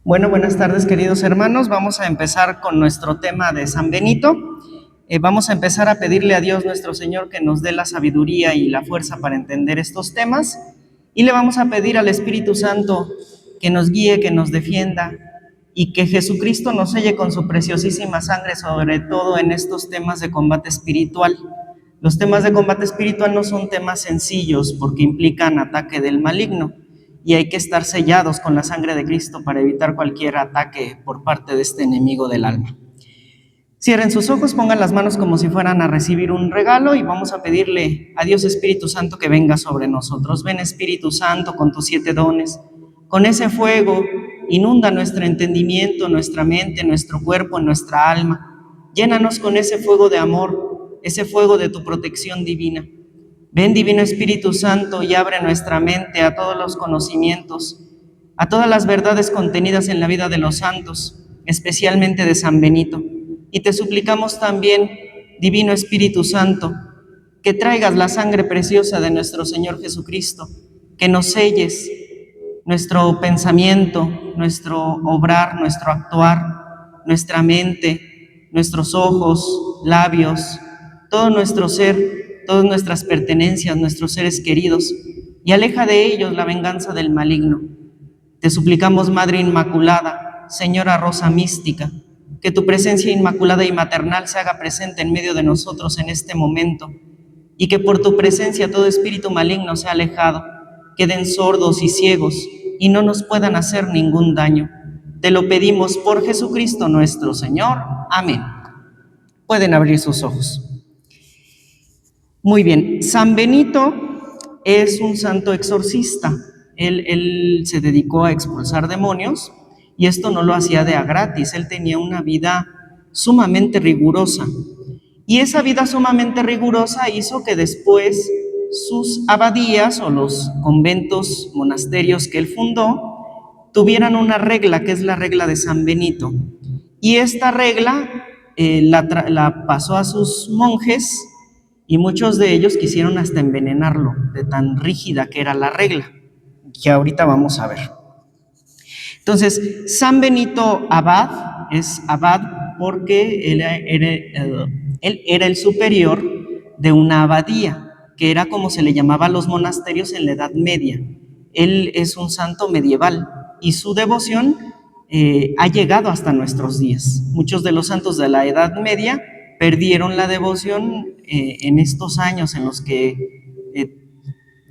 Bueno, buenas tardes, queridos hermanos. Vamos a empezar con nuestro tema de San Benito. Vamos a empezar a pedirle a Dios nuestro Señor que nos dé la sabiduría y la fuerza para entender estos temas. Y le vamos a pedir al Espíritu Santo que nos guíe, que nos defienda y que Jesucristo nos selle con su preciosísima sangre, sobre todo en estos temas de combate espiritual. Los temas de combate espiritual no son temas sencillos porque implican ataque del maligno. Y hay que estar sellados con la sangre de Cristo para evitar cualquier ataque por parte de este enemigo del alma. Cierren sus ojos, pongan las manos como si fueran a recibir un regalo y vamos a pedirle a Dios Espíritu Santo que venga sobre nosotros. Ven, Espíritu Santo, con tus 7 dones, con ese fuego, inunda nuestro entendimiento, nuestra mente, nuestro cuerpo, nuestra alma. Llénanos con ese fuego de amor, ese fuego de tu protección divina. Ven, Divino Espíritu Santo, y abre nuestra mente a todos los conocimientos, a todas las verdades contenidas en la vida de los santos, especialmente de San Benito. Y te suplicamos también, Divino Espíritu Santo, que traigas la sangre preciosa de nuestro Señor Jesucristo, que nos selles nuestro pensamiento, nuestro obrar, nuestro actuar, nuestra mente, nuestros ojos, labios, todo nuestro ser, todas nuestras pertenencias, nuestros seres queridos, y aleja de ellos la venganza del maligno. Te suplicamos, Madre Inmaculada, Señora Rosa Mística, que tu presencia inmaculada y maternal se haga presente en medio de nosotros en este momento, y que por tu presencia todo espíritu maligno sea alejado, queden sordos y ciegos, y no nos puedan hacer ningún daño. Te lo pedimos por Jesucristo nuestro Señor. Amén. Pueden abrir sus ojos. Muy bien, San Benito es un santo exorcista. Él se dedicó a expulsar demonios y esto no lo hacía de a gratis. Él tenía una vida sumamente rigurosa y esa vida sumamente rigurosa hizo que después sus abadías o los conventos, monasterios que él fundó tuvieran una regla que es la regla de San Benito, y esta regla la pasó a sus monjes y muchos de ellos quisieron hasta envenenarlo, de tan rígida que era la regla, que ahorita vamos a ver. Entonces, San Benito Abad es abad porque él era el superior de una abadía, que era como se le llamaba a los monasterios en la Edad Media. Él es un santo medieval y su devoción ha llegado hasta nuestros días. Muchos de los santos de la Edad Media perdieron la devoción en estos años en los que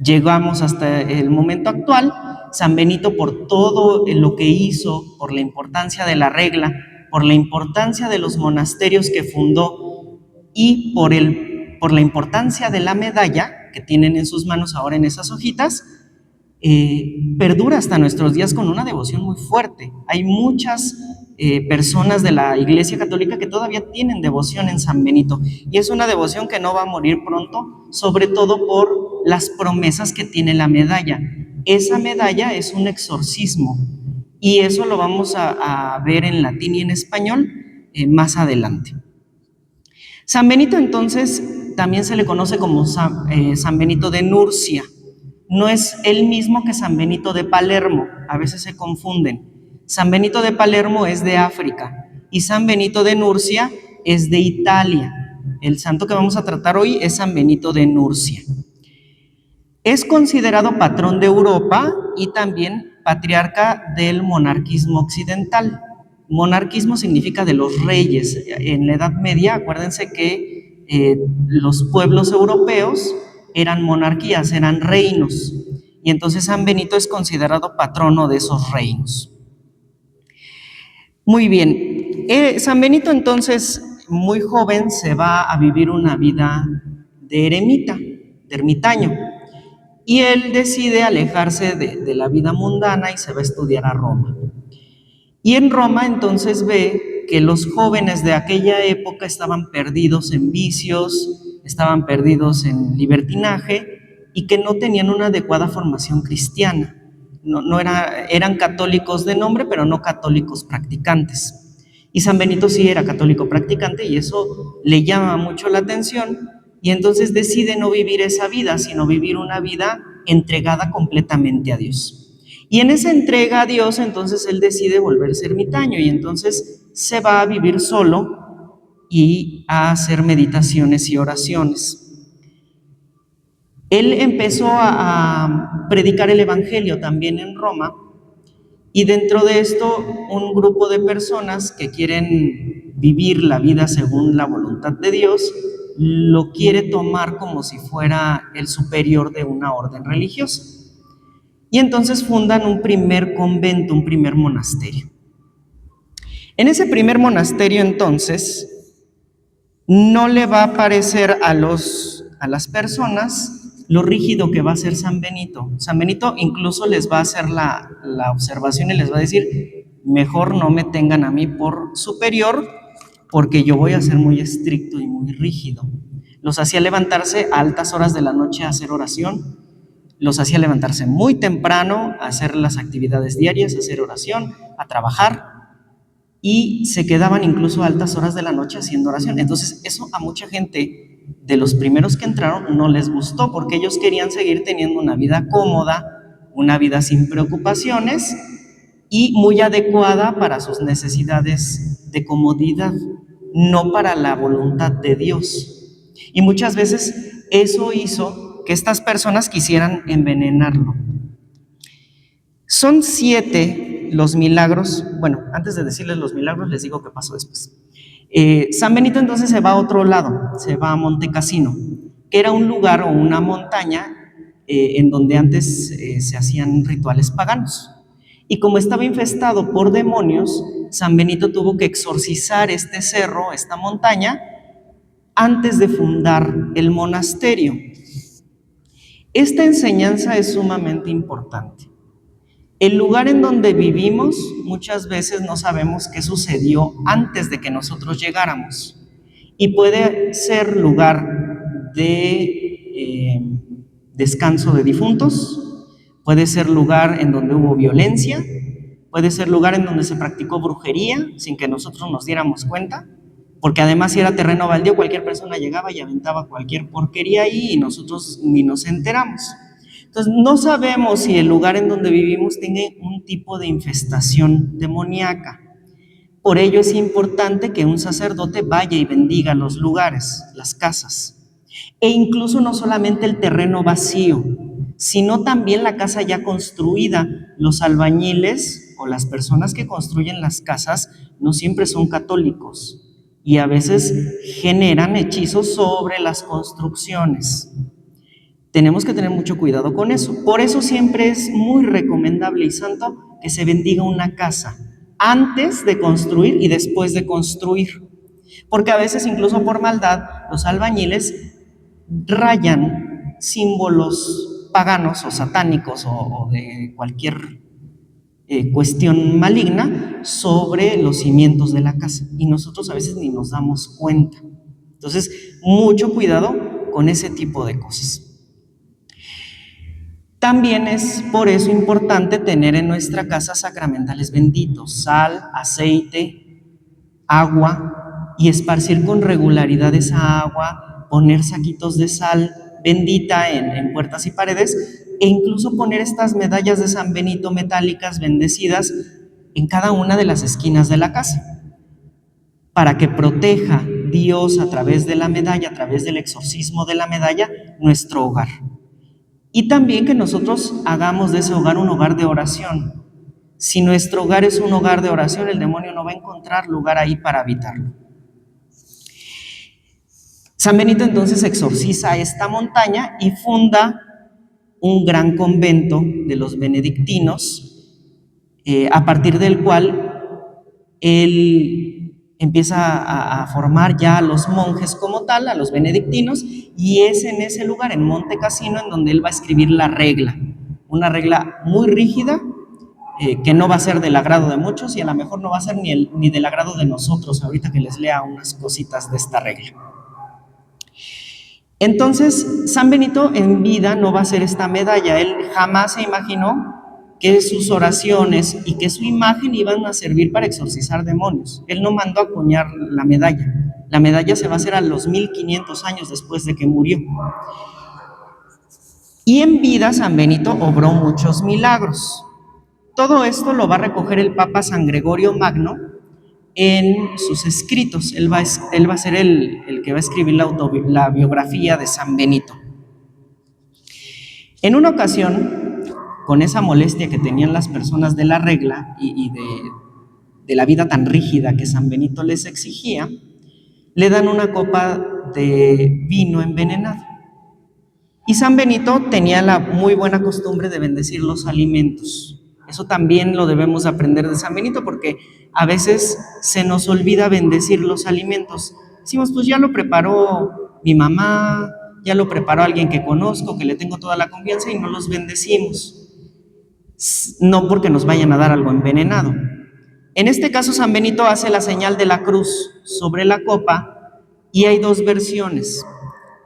llegamos hasta el momento actual. San Benito, por todo lo que hizo, por la importancia de la regla, por la importancia de los monasterios que fundó y por la importancia de la medalla que tienen en sus manos ahora en esas hojitas, perdura hasta nuestros días con una devoción muy fuerte. Hay muchas personas de la Iglesia Católica que todavía tienen devoción en San Benito y es una devoción que no va a morir pronto, sobre todo por las promesas que tiene la medalla. Esa medalla es un exorcismo y eso lo vamos a ver en latín y en español más adelante. San Benito entonces también se le conoce como San Benito de Nurcia. No es el mismo que San Benito de Palermo, a veces se confunden. San Benito de Palermo es de África y San Benito de Nurcia es de Italia. El santo que vamos a tratar hoy es San Benito de Nurcia. Es considerado patrón de Europa y también patriarca del monarquismo occidental. Monarquismo significa de los reyes. En la Edad Media, acuérdense que los pueblos europeos eran monarquías, eran reinos, y entonces San Benito es considerado patrono de esos reinos. Muy bien, San Benito entonces, muy joven, se va a vivir una vida de eremita, de ermitaño, y él decide alejarse de la vida mundana y se va a estudiar a Roma. Y en Roma entonces ve que los jóvenes de aquella época estaban perdidos en vicios, estaban perdidos en libertinaje y que no tenían una adecuada formación cristiana. Eran católicos de nombre, pero no católicos practicantes. Y San Benito sí era católico practicante y eso le llama mucho la atención y entonces decide no vivir esa vida, sino vivir una vida entregada completamente a Dios. Y en esa entrega a Dios, entonces él decide volverse ermitaño y entonces se va a vivir solo y a hacer meditaciones y oraciones. Él empezó a predicar el evangelio también en Roma, y dentro de esto un grupo de personas que quieren vivir la vida según la voluntad de Dios lo quiere tomar como si fuera el superior de una orden religiosa. Y entonces fundan un primer convento, un primer monasterio. En ese primer monasterio entonces no le va a parecer a las personas lo rígido que va a ser San Benito. San Benito incluso les va a hacer la observación y les va a decir, mejor no me tengan a mí por superior, porque yo voy a ser muy estricto y muy rígido. Los hacía levantarse a altas horas de la noche a hacer oración, los hacía levantarse muy temprano a hacer las actividades diarias, a hacer oración, a trabajar, y se quedaban incluso a altas horas de la noche haciendo oración. Entonces eso a mucha gente de los primeros que entraron no les gustó, porque ellos querían seguir teniendo una vida cómoda, una vida sin preocupaciones y muy adecuada para sus necesidades de comodidad, no para la voluntad de Dios. Y muchas veces eso hizo que estas personas quisieran envenenarlo. Son 7 los milagros. Bueno, antes de decirles los milagros, les digo qué pasó después. San Benito entonces se va a otro lado, se va a Monte Cassino, que era un lugar o una montaña en donde antes se hacían rituales paganos. Y como estaba infestado por demonios, San Benito tuvo que exorcizar este cerro, esta montaña, antes de fundar el monasterio. Esta enseñanza es sumamente importante. El lugar en donde vivimos, muchas veces no sabemos qué sucedió antes de que nosotros llegáramos. Y puede ser lugar de descanso de difuntos, puede ser lugar en donde hubo violencia, puede ser lugar en donde se practicó brujería sin que nosotros nos diéramos cuenta, porque además si era terreno baldío, cualquier persona llegaba y aventaba cualquier porquería ahí y nosotros ni nos enteramos. Entonces, no sabemos si el lugar en donde vivimos tiene un tipo de infestación demoníaca. Por ello es importante que un sacerdote vaya y bendiga los lugares, las casas. E incluso no solamente el terreno vacío, sino también la casa ya construida. Los albañiles o las personas que construyen las casas no siempre son católicos y a veces generan hechizos sobre las construcciones. Tenemos que tener mucho cuidado con eso. Por eso siempre es muy recomendable y santo que se bendiga una casa antes de construir y después de construir. Porque a veces, incluso por maldad, los albañiles rayan símbolos paganos o satánicos o de cualquier cuestión maligna sobre los cimientos de la casa. Y nosotros a veces ni nos damos cuenta. Entonces, mucho cuidado con ese tipo de cosas. También es por eso importante tener en nuestra casa sacramentales benditos, sal, aceite, agua, y esparcir con regularidad esa agua, poner saquitos de sal bendita en puertas y paredes, e incluso poner estas medallas de San Benito metálicas bendecidas en cada una de las esquinas de la casa, para que proteja Dios a través de la medalla, a través del exorcismo de la medalla, nuestro hogar. Y también que nosotros hagamos de ese hogar un hogar de oración. Si nuestro hogar es un hogar de oración, el demonio no va a encontrar lugar ahí para habitarlo. San Benito entonces exorciza esta montaña y funda un gran convento de los benedictinos, a partir del cual él empieza a formar ya a los monjes como tal, a los benedictinos, y es en ese lugar, en Monte Cassino, en donde él va a escribir la regla, una regla muy rígida, que no va a ser del agrado de muchos y a lo mejor no va a ser ni del agrado de nosotros, ahorita que les lea unas cositas de esta regla. Entonces, San Benito en vida no va a hacer esta medalla. Él jamás se imaginó que sus oraciones y que su imagen iban a servir para exorcizar demonios. Él no mandó a acuñar la medalla. La medalla se va a hacer a los 1500 años después de que murió. Y en vida San Benito obró muchos milagros. Todo esto lo va a recoger el Papa San Gregorio Magno en sus escritos. Él va a ser el que va a escribir la biografía de San Benito. En una ocasión, con esa molestia que tenían las personas de la regla y de la vida tan rígida que San Benito les exigía, le dan una copa de vino envenenado. Y San Benito tenía la muy buena costumbre de bendecir los alimentos. Eso también lo debemos aprender de San Benito, porque a veces se nos olvida bendecir los alimentos. Decimos, pues ya lo preparó mi mamá, ya lo preparó alguien que conozco, que le tengo toda la confianza, y no los bendecimos. No porque nos vayan a dar algo envenenado. En este caso, San Benito hace la señal de la cruz sobre la copa, y hay dos versiones.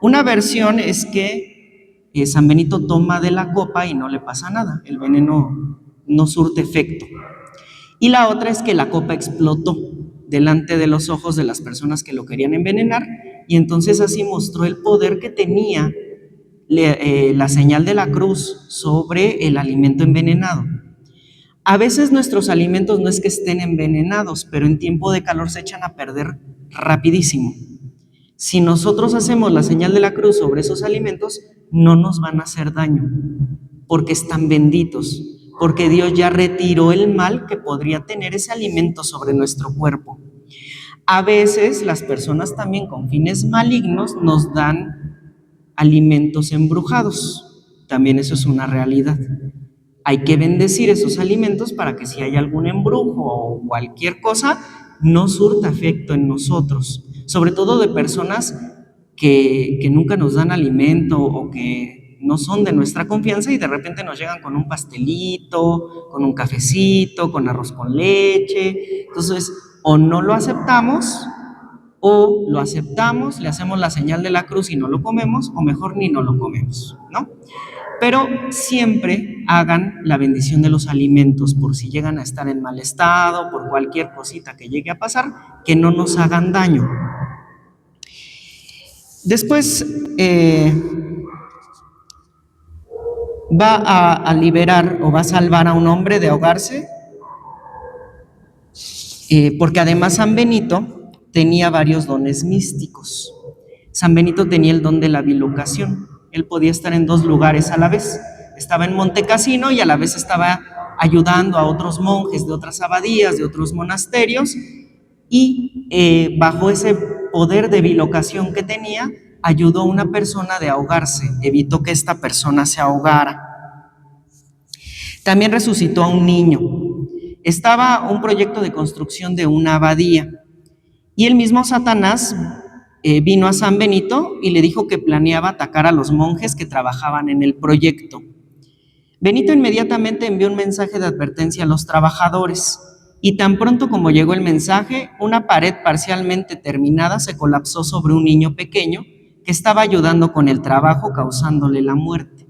Una versión es que San Benito toma de la copa y no le pasa nada, el veneno no surte efecto. Y la otra es que la copa explotó delante de los ojos de las personas que lo querían envenenar, y entonces así mostró el poder que tenía la señal de la cruz sobre el alimento envenenado. A veces nuestros alimentos no es que estén envenenados, pero en tiempo de calor se echan a perder rapidísimo. Si nosotros hacemos la señal de la cruz sobre esos alimentos, no nos van a hacer daño, porque están benditos, porque Dios ya retiró el mal que podría tener ese alimento sobre nuestro cuerpo. A veces las personas también con fines malignos nos dan alimentos embrujados. También eso es una realidad. Hay que bendecir esos alimentos para que si hay algún embrujo o cualquier cosa, no surta efecto en nosotros. Sobre todo de personas que nunca nos dan alimento o que no son de nuestra confianza y de repente nos llegan con un pastelito, con un cafecito, con arroz con leche. Entonces, o no lo aceptamos, o lo aceptamos, le hacemos la señal de la cruz y no lo comemos, o mejor ni no lo comemos, ¿no? Pero siempre hagan la bendición de los alimentos por si llegan a estar en mal estado, por cualquier cosita que llegue a pasar, que no nos hagan daño. Después va a liberar o va a salvar a un hombre de ahogarse, porque además San Benito tenía varios dones místicos. San Benito tenía el don de la bilocación. Él podía estar en dos lugares a la vez. Estaba en Monte Cassino y a la vez estaba ayudando a otros monjes de otras abadías, de otros monasterios, y bajo ese poder de bilocación que tenía, ayudó a una persona de ahogarse, evitó que esta persona se ahogara. También resucitó a un niño. Estaba un proyecto de construcción de una abadía, y el mismo Satanás vino a San Benito y le dijo que planeaba atacar a los monjes que trabajaban en el proyecto. Benito inmediatamente envió un mensaje de advertencia a los trabajadores, y tan pronto como llegó el mensaje, una pared parcialmente terminada se colapsó sobre un niño pequeño que estaba ayudando con el trabajo, causándole la muerte.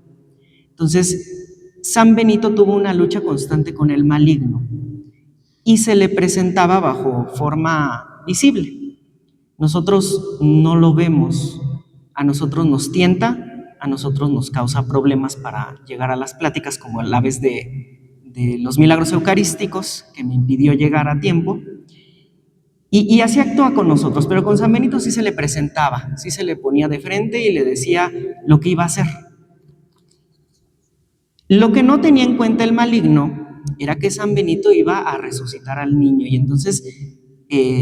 Entonces, San Benito tuvo una lucha constante con el maligno y se le presentaba bajo forma visible. Nosotros no lo vemos, a nosotros nos tienta, a nosotros nos causa problemas para llegar a las pláticas, como la vez de los milagros eucarísticos, que me impidió llegar a tiempo, y así actúa con nosotros. Pero con San Benito sí se le presentaba, sí se le ponía de frente y le decía lo que iba a hacer. Lo que no tenía en cuenta el maligno era que San Benito iba a resucitar al niño, y entonces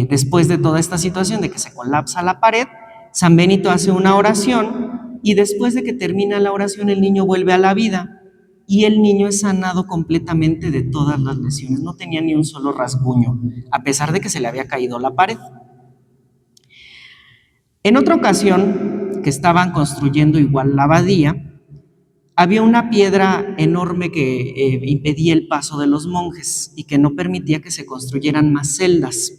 después de toda esta situación de que se colapsa la pared, San Benito hace una oración, y después de que termina la oración el niño vuelve a la vida y el niño es sanado completamente de todas las lesiones, no tenía ni un solo rasguño, a pesar de que se le había caído la pared. En otra ocasión, que estaban construyendo igual la abadía, había una piedra enorme que impedía el paso de los monjes y que no permitía que se construyeran más celdas.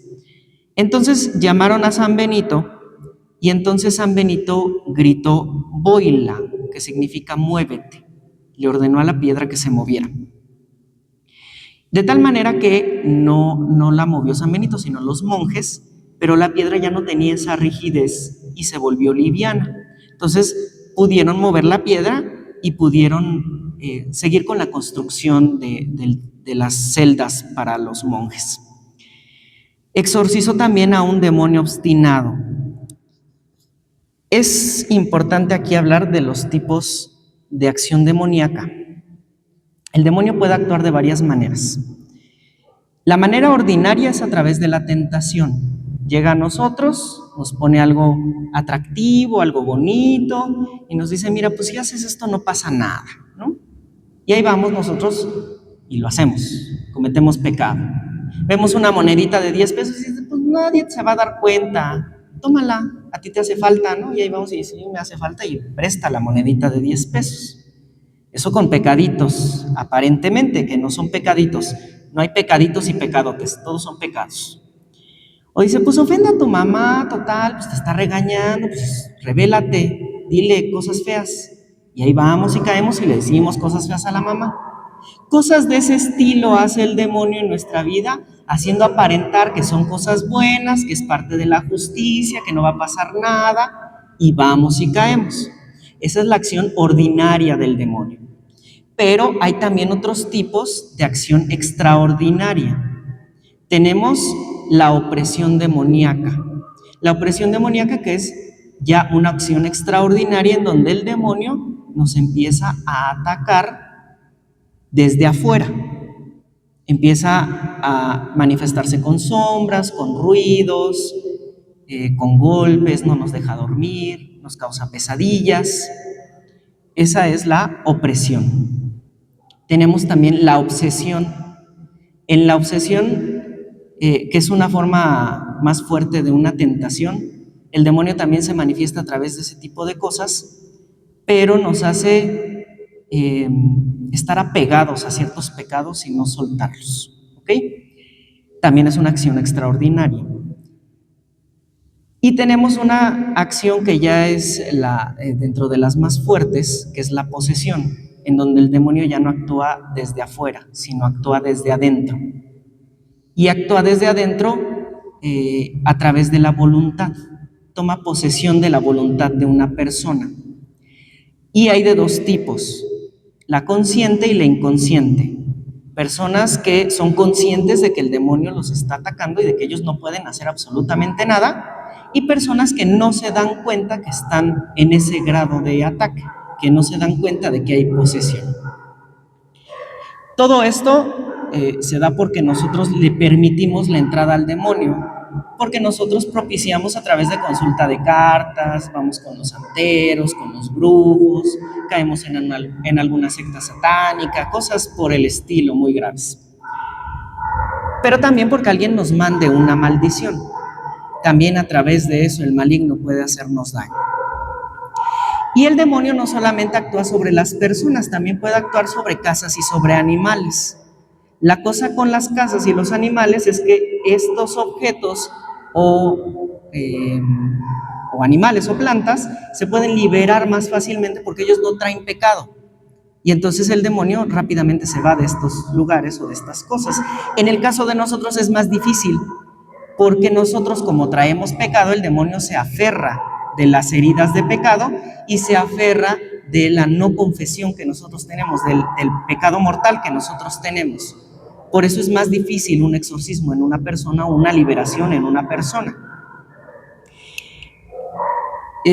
Entonces llamaron a San Benito, y entonces San Benito gritó boila, que significa muévete. Le ordenó a la piedra que se moviera. De tal manera que no la movió San Benito, sino los monjes, pero la piedra ya no tenía esa rigidez y se volvió liviana. Entonces pudieron mover la piedra y pudieron seguir con la construcción de las celdas para los monjes. Exorcizó también a un demonio obstinado. Es importante aquí hablar de los tipos de acción demoníaca. El demonio puede actuar de varias maneras. La manera ordinaria es a través de la tentación. Llega a nosotros, nos pone algo atractivo, algo bonito, y nos dice, mira, pues si haces esto no pasa nada, ¿no? Y ahí vamos nosotros y lo hacemos, cometemos pecado. Vemos una monedita de 10 pesos y dices, pues nadie se va a dar cuenta, tómala, a ti te hace falta, ¿no? Y ahí vamos y dice, sí, me hace falta, y presta la monedita de 10 pesos. Eso con pecaditos, aparentemente, que no son pecaditos. No hay pecaditos y pecadotes, todos son pecados. O dice, pues ofenda a tu mamá, total, pues te está regañando, pues revélate, dile cosas feas. Y ahí vamos y caemos y le decimos cosas feas a la mamá. Cosas de ese estilo hace el demonio en nuestra vida, haciendo aparentar que son cosas buenas, que es parte de la justicia, que no va a pasar nada, y vamos y caemos. Esa es la acción ordinaria del demonio. Pero hay también otros tipos de acción extraordinaria. Tenemos la opresión demoníaca. La opresión demoníaca, que es ya una acción extraordinaria en donde el demonio nos empieza a atacar desde afuera. Empieza a manifestarse con sombras, con ruidos, con golpes, no nos deja dormir, nos causa pesadillas. Esa es la opresión. Tenemos también la obsesión. En la obsesión, que es una forma más fuerte de una tentación, el demonio también se manifiesta a través de ese tipo de cosas, pero nos hace estar apegados a ciertos pecados y no soltarlos, ¿ok? También es una acción extraordinaria. Y tenemos una acción que ya es dentro de las más fuertes, que es la posesión, en donde el demonio ya no actúa desde afuera, sino actúa desde adentro. Y actúa desde adentro a través de la voluntad. Toma posesión de la voluntad de una persona. Y hay de dos tipos, la consciente y la inconsciente. Personas que son conscientes de que el demonio los está atacando y de que ellos no pueden hacer absolutamente nada, y personas que no se dan cuenta que están en ese grado de ataque, que no se dan cuenta de que hay posesión. Todo esto se da porque nosotros le permitimos la entrada al demonio, porque nosotros propiciamos a través de consulta de cartas, vamos con los santeros, con los brujos, caemos en alguna secta satánica, cosas por el estilo muy graves. Pero también porque alguien nos mande una maldición. También a través de eso el maligno puede hacernos daño. Y el demonio no solamente actúa sobre las personas, también puede actuar sobre casas y sobre animales. La cosa con las casas y los animales es que estos objetos o animales o plantas se pueden liberar más fácilmente porque ellos no traen pecado. Y entonces el demonio rápidamente se va de estos lugares o de estas cosas. En el caso de nosotros es más difícil, porque nosotros, como traemos pecado, el demonio se aferra de las heridas de pecado y se aferra de la no confesión que nosotros tenemos, del pecado mortal que nosotros tenemos. Por eso es más difícil un exorcismo en una persona o una liberación en una persona.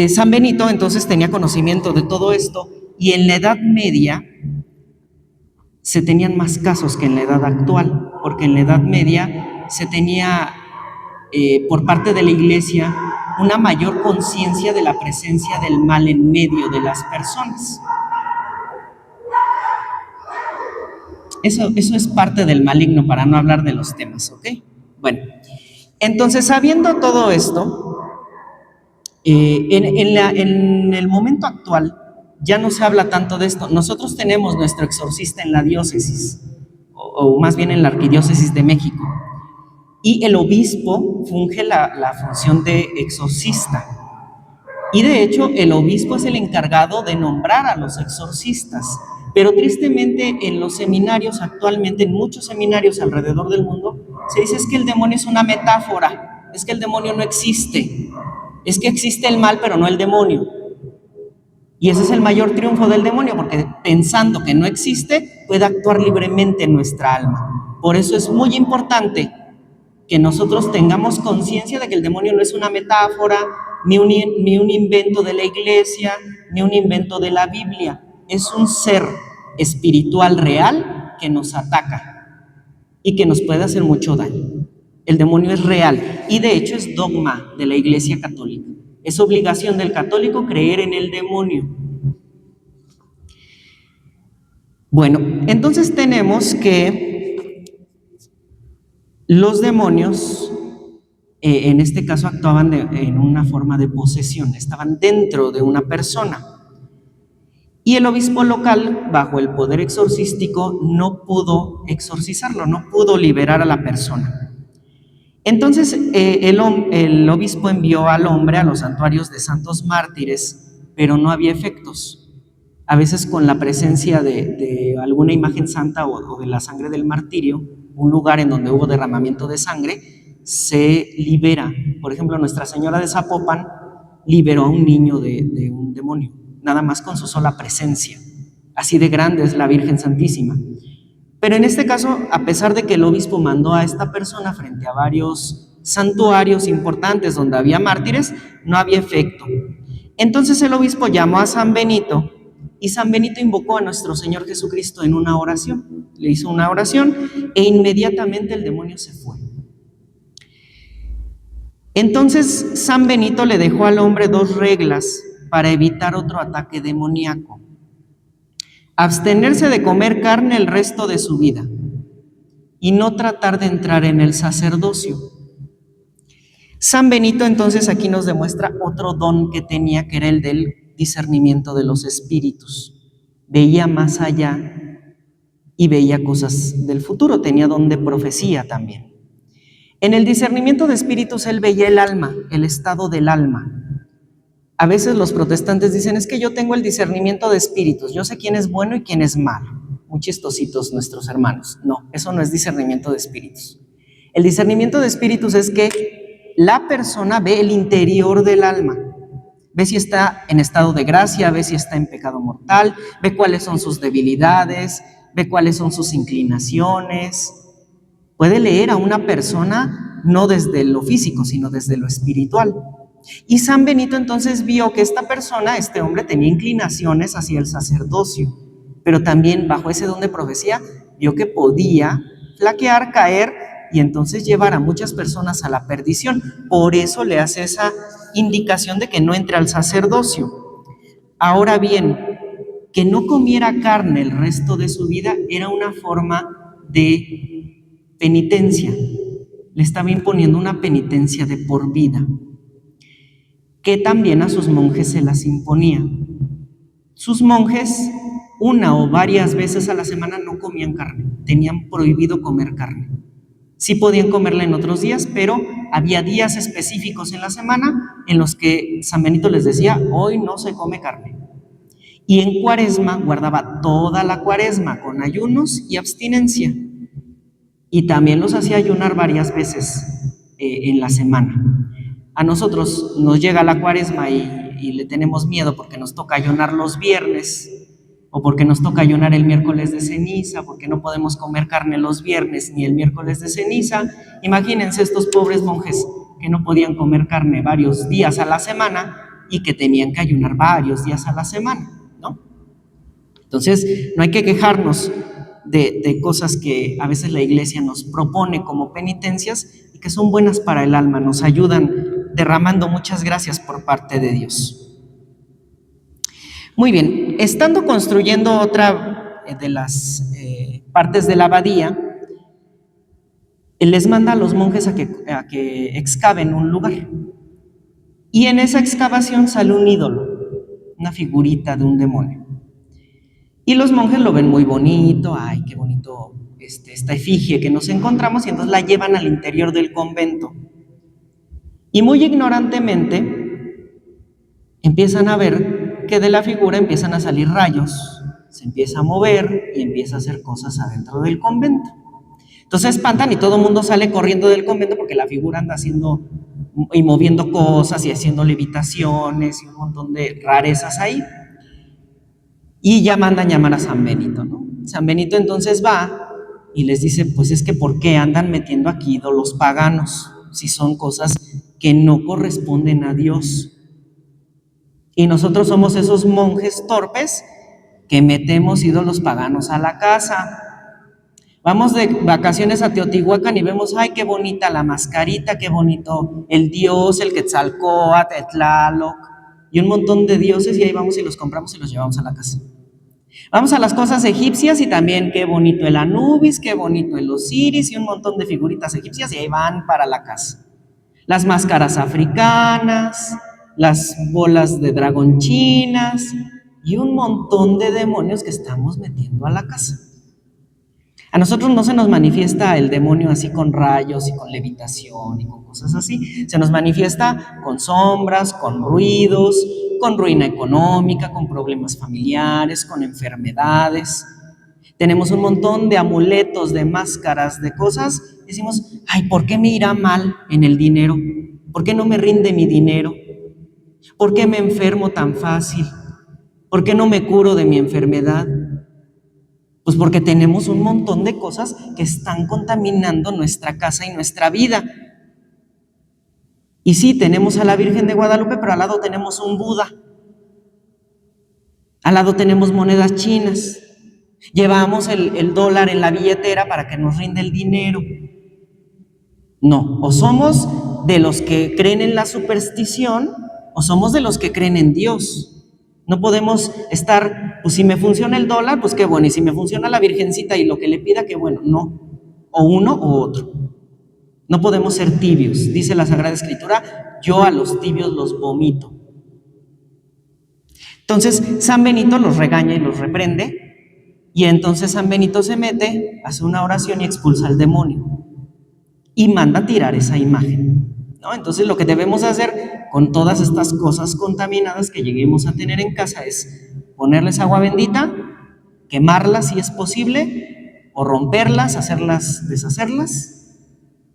San Benito entonces tenía conocimiento de todo esto, y en la Edad Media se tenían más casos que en la edad actual, porque en la Edad Media se tenía por parte de la Iglesia una mayor conciencia de la presencia del mal en medio de las personas. Eso es parte del maligno, para no hablar de los temas, ¿ok? Bueno, entonces, sabiendo todo esto, en el momento actual ya no se habla tanto de esto. Nosotros tenemos nuestro exorcista en la diócesis, o más bien en la Arquidiócesis de México, y el obispo funge la función de exorcista. Y de hecho, el obispo es el encargado de nombrar a los exorcistas. Pero tristemente en los seminarios actualmente, en muchos seminarios alrededor del mundo, se dice es que el demonio es una metáfora, es que el demonio no existe, es que existe el mal pero no el demonio. Y ese es el mayor triunfo del demonio, porque pensando que no existe, puede actuar libremente en nuestra alma. Por eso es muy importante que nosotros tengamos conciencia de que el demonio no es una metáfora, ni un invento de la iglesia, ni un invento de la Biblia. Es un ser espiritual real que nos ataca y que nos puede hacer mucho daño. El demonio es real y de hecho es dogma de la Iglesia Católica. Es obligación del católico creer en el demonio. Bueno, entonces tenemos que los demonios, en este caso actuaban en una forma de posesión, estaban dentro de una persona. Y el obispo local, bajo el poder exorcístico, no pudo exorcizarlo, no pudo liberar a la persona. Entonces el obispo envió al hombre a los santuarios de santos mártires, pero no había efectos. A veces con la presencia de alguna imagen santa o de la sangre del martirio, un lugar en donde hubo derramamiento de sangre, se libera. Por ejemplo, Nuestra Señora de Zapopan liberó a un niño de un demonio, nada más con su sola presencia. Así de grande es la Virgen Santísima. Pero en este caso, a pesar de que el obispo mandó a esta persona frente a varios santuarios importantes donde había mártires, no había efecto. Entonces el obispo llamó a San Benito y San Benito invocó a nuestro Señor Jesucristo en una oración. Le hizo una oración e inmediatamente el demonio se fue. Entonces San Benito le dejó al hombre 2 reglas para evitar otro ataque demoníaco. Abstenerse de comer carne el resto de su vida y no tratar de entrar en el sacerdocio. San Benito entonces aquí nos demuestra otro don que tenía, que era el del discernimiento de los espíritus. Veía más allá y veía cosas del futuro, tenía don de profecía también. En el discernimiento de espíritus él veía el alma, el estado del alma. A veces los protestantes dicen, es que yo tengo el discernimiento de espíritus, yo sé quién es bueno y quién es malo. Muy chistositos nuestros hermanos. No, eso no es discernimiento de espíritus. El discernimiento de espíritus es que la persona ve el interior del alma, ve si está en estado de gracia, ve si está en pecado mortal, ve cuáles son sus debilidades, ve cuáles son sus inclinaciones. Puede leer a una persona no desde lo físico, sino desde lo espiritual. Y San Benito entonces vio que esta persona, este hombre, tenía inclinaciones hacia el sacerdocio, pero también bajo ese don de profecía vio que podía flaquear, caer y entonces llevar a muchas personas a la perdición. Por eso le hace esa indicación de que no entre al sacerdocio. Ahora bien, que no comiera carne el resto de su vida era una forma de penitencia. Le estaba imponiendo una penitencia de por vida, que también a sus monjes se las imponía. Sus monjes, una o varias veces a la semana, no comían carne, tenían prohibido comer carne. Sí podían comerla en otros días, pero había días específicos en la semana en los que San Benito les decía, hoy no se come carne. Y en Cuaresma guardaba toda la Cuaresma con ayunos y abstinencia. Y también los hacía ayunar varias veces en la semana. A nosotros nos llega la Cuaresma y le tenemos miedo porque nos toca ayunar los viernes, o porque nos toca ayunar el miércoles de ceniza, porque no podemos comer carne los viernes ni el miércoles de ceniza. Imagínense estos pobres monjes que no podían comer carne varios días a la semana y que tenían que ayunar varios días a la semana, ¿no? Entonces, no hay que quejarnos de cosas que a veces la iglesia nos propone como penitencias y que son buenas para el alma, nos ayudan derramando muchas gracias por parte de Dios. Muy bien, estando construyendo otra de las partes de la abadía, él les manda a los monjes a que excaven un lugar. Y en esa excavación sale un ídolo, una figurita de un demonio. Y los monjes lo ven muy bonito, ay, qué bonito esta efigie que nos encontramos, y entonces la llevan al interior del convento. Y muy ignorantemente empiezan a ver que de la figura empiezan a salir rayos, se empieza a mover y empieza a hacer cosas adentro del convento. Entonces espantan y todo el mundo sale corriendo del convento porque la figura anda haciendo y moviendo cosas y haciendo levitaciones y un montón de rarezas ahí. y ya mandan llamar a San Benito, ¿no? San Benito entonces va y les dice, pues es que ¿por qué andan metiendo aquí ídolos paganos si son cosas que no corresponden a Dios? Y nosotros somos esos monjes torpes que metemos ídolos paganos a la casa. Vamos de vacaciones a Teotihuacán y vemos, ay, qué bonita la mascarita, qué bonito el dios, el Quetzalcóatl, el Tlaloc, y un montón de dioses, y ahí vamos y los compramos y los llevamos a la casa. Vamos a las cosas egipcias y también qué bonito el Anubis, qué bonito el Osiris y un montón de figuritas egipcias, y ahí van para la casa. Las máscaras africanas, las bolas de dragón chinas y un montón de demonios que estamos metiendo a la casa. A nosotros no se nos manifiesta el demonio así con rayos y con levitación y con cosas así. Se nos manifiesta con sombras, con ruidos, con ruina económica, con problemas familiares, con enfermedades. Tenemos un montón de amuletos, de máscaras, de cosas. Decimos, ay, ¿por qué me irá mal en el dinero? ¿Por qué no me rinde mi dinero? ¿Por qué me enfermo tan fácil? ¿Por qué no me curo de mi enfermedad? Pues porque tenemos un montón de cosas que están contaminando nuestra casa y nuestra vida. Y sí, tenemos a la Virgen de Guadalupe, pero al lado tenemos un Buda. Al lado tenemos monedas chinas. Llevamos el dólar en la billetera para que nos rinda el dinero. No, o somos de los que creen en la superstición o somos de los que creen en Dios. No podemos estar, pues si me funciona el dólar, pues qué bueno, y si me funciona la Virgencita y lo que le pida, qué bueno. No, o uno o otro. No podemos ser tibios. Dice la Sagrada Escritura, yo a los tibios los vomito. Entonces San Benito los regaña y los reprende, y entonces San Benito se mete, hace una oración y expulsa al demonio y manda tirar esa imagen, ¿no? Entonces lo que debemos hacer con todas estas cosas contaminadas que lleguemos a tener en casa es ponerles agua bendita, quemarlas si es posible, o romperlas, hacerlas, deshacerlas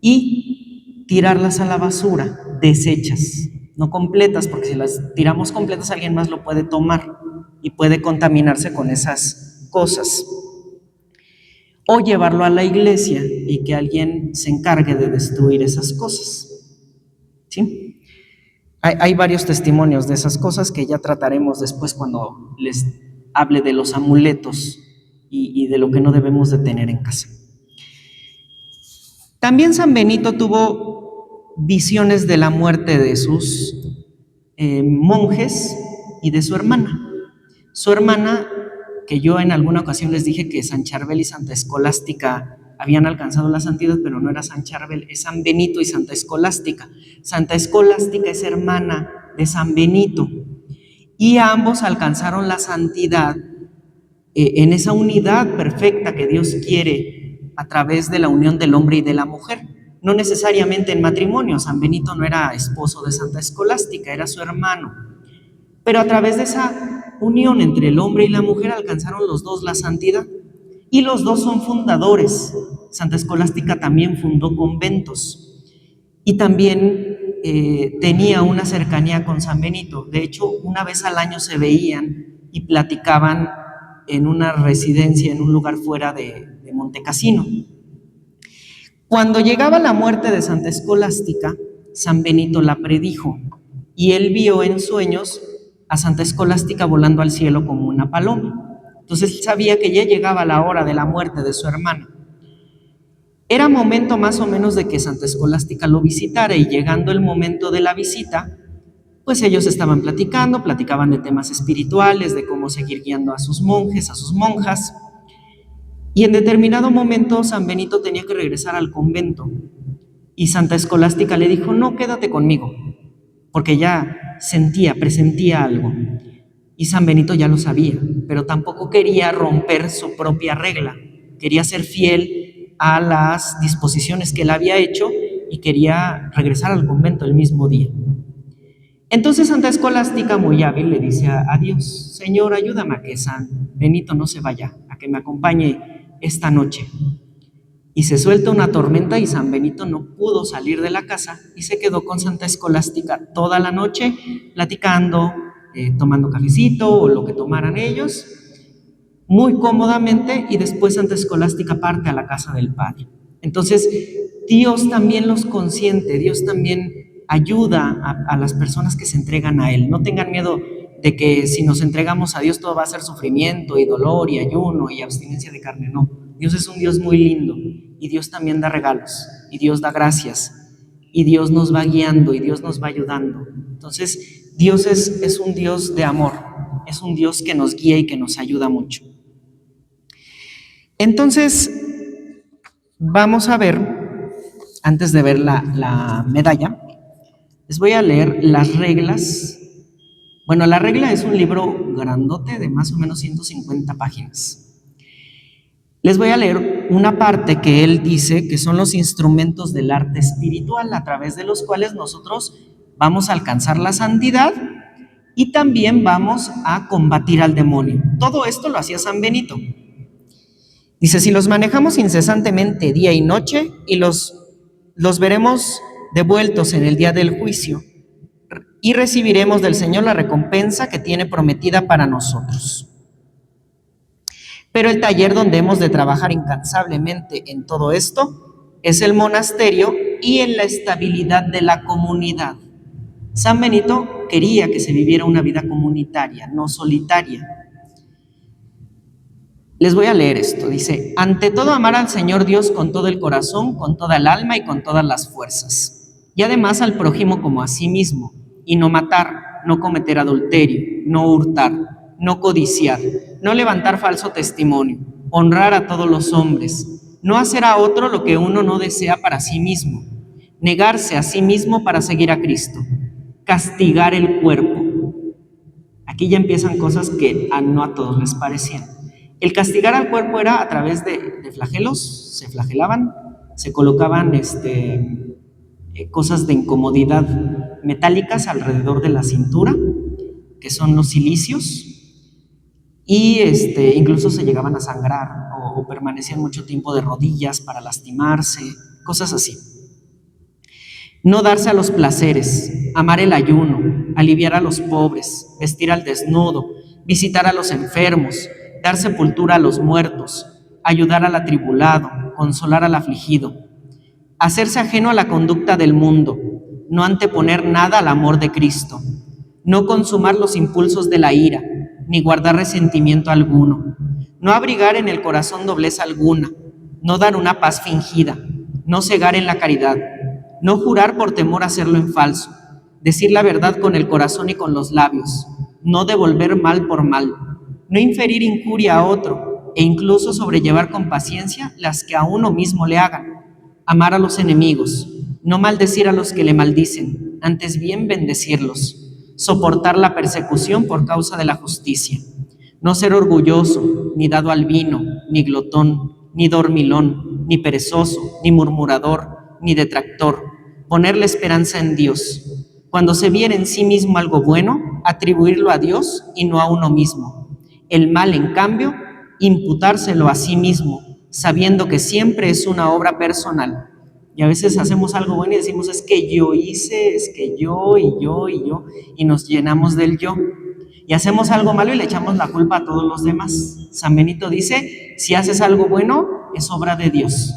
y tirarlas a la basura, deshechas, no completas, porque si las tiramos completas alguien más lo puede tomar y puede contaminarse con esas cosas. O llevarlo a la iglesia y que alguien se encargue de destruir esas cosas. ¿Sí? Hay varios testimonios de esas cosas que ya trataremos después cuando les hable de los amuletos y de lo que no debemos de tener en casa. También San Benito tuvo visiones de la muerte de sus monjes y de su hermana. Su hermana, que yo en alguna ocasión les dije que San Charbel y Santa Escolástica habían alcanzado la santidad, pero no era San Charbel, es San Benito y Santa Escolástica. Santa Escolástica es hermana de San Benito y ambos alcanzaron la santidad en esa unidad perfecta que Dios quiere a través de la unión del hombre y de la mujer. No necesariamente en matrimonio, San Benito no era esposo de Santa Escolástica, era su hermano. Pero a través de esa unión entre el hombre y la mujer alcanzaron los dos la santidad. Y los dos son fundadores. Santa Escolástica también fundó conventos. Y también tenía una cercanía con San Benito. De hecho, una vez al año se veían y platicaban en una residencia, en un lugar fuera de Montecassino. Cuando llegaba la muerte de Santa Escolástica, San Benito la predijo. Y él vio en sueños a Santa Escolástica volando al cielo como una paloma. Entonces él sabía que ya llegaba la hora de la muerte de su hermana. Era momento más o menos de que Santa Escolástica lo visitara, y llegando el momento de la visita, pues ellos estaban platicaban de temas espirituales, de cómo seguir guiando a sus monjes, a sus monjas, y en determinado momento San Benito tenía que regresar al convento, y Santa Escolástica le dijo, no, quédate conmigo, porque ya presentía algo. Y San Benito ya lo sabía, pero tampoco quería romper su propia regla. Quería ser fiel a las disposiciones que él había hecho y quería regresar al convento el mismo día. Entonces Santa Escolástica, muy hábil, le dice a Dios, Señor, ayúdame a que San Benito no se vaya, a que me acompañe esta noche. Y se suelta una tormenta y San Benito no pudo salir de la casa y se quedó con Santa Escolástica toda la noche platicando, tomando cafecito o lo que tomaran ellos. muy cómodamente y después Santa Escolástica parte a la casa del Padre. Entonces, Dios también los consiente, Dios también ayuda a las personas que se entregan a Él. No tengan miedo de que si nos entregamos a Dios todo va a ser sufrimiento y dolor y ayuno y abstinencia de carne. No, Dios es un Dios muy lindo y Dios también da regalos y Dios da gracias y Dios nos va guiando y Dios nos va ayudando. Entonces, Dios es un Dios de amor, es un Dios que nos guía y que nos ayuda mucho. Entonces, vamos a ver, antes de ver la medalla, les voy a leer las reglas. Bueno, la regla es un libro grandote de más o menos 150 páginas. Les voy a leer una parte que él dice que son los instrumentos del arte espiritual a través de los cuales nosotros vamos a alcanzar la santidad y también vamos a combatir al demonio. Todo esto lo hacía San Benito. Dice, si los manejamos incesantemente día y noche y los veremos devueltos en el día del juicio y recibiremos del Señor la recompensa que tiene prometida para nosotros. Pero el taller donde hemos de trabajar incansablemente en todo esto es el monasterio y en la estabilidad de la comunidad. San Benito quería que se viviera una vida comunitaria, no solitaria. Les voy a leer esto, dice, ante todo amar al Señor Dios con todo el corazón, con toda el alma y con todas las fuerzas, y además al prójimo como a sí mismo, y no matar, no cometer adulterio, no hurtar, no codiciar, no levantar falso testimonio, honrar a todos los hombres, no hacer a otro lo que uno no desea para sí mismo, negarse a sí mismo para seguir a Cristo, castigar el cuerpo. Aquí ya empiezan cosas que no a todos les parecían. El castigar al cuerpo era a través de flagelos, se flagelaban, se colocaban cosas de incomodidad metálicas alrededor de la cintura, que son los cilicios, y incluso se llegaban a sangrar o permanecían mucho tiempo de rodillas para lastimarse, cosas así. No darse a los placeres, amar el ayuno, aliviar a los pobres, vestir al desnudo, visitar a los enfermos, dar sepultura a los muertos, ayudar al atribulado, consolar al afligido, hacerse ajeno a la conducta del mundo, no anteponer nada al amor de Cristo, no consumar los impulsos de la ira, ni guardar resentimiento alguno, no abrigar en el corazón doblez alguna, no dar una paz fingida, no cegar en la caridad, no jurar por temor a hacerlo en falso, decir la verdad con el corazón y con los labios, no devolver mal por mal, no inferir injuria a otro e incluso sobrellevar con paciencia las que a uno mismo le hagan, amar a los enemigos, no maldecir a los que le maldicen, antes bien bendecirlos, soportar la persecución por causa de la justicia, no ser orgulloso, ni dado al vino, ni glotón, ni dormilón, ni perezoso, ni murmurador, ni detractor, poner la esperanza en Dios. Cuando se viera en sí mismo algo bueno, atribuirlo a Dios y no a uno mismo. El mal, en cambio, imputárselo a sí mismo, sabiendo que siempre es una obra personal. Y a veces hacemos algo bueno y decimos, es que yo hice, es que yo, y nos llenamos del yo. Y hacemos algo malo y le echamos la culpa a todos los demás. San Benito dice, si haces algo bueno, es obra de Dios.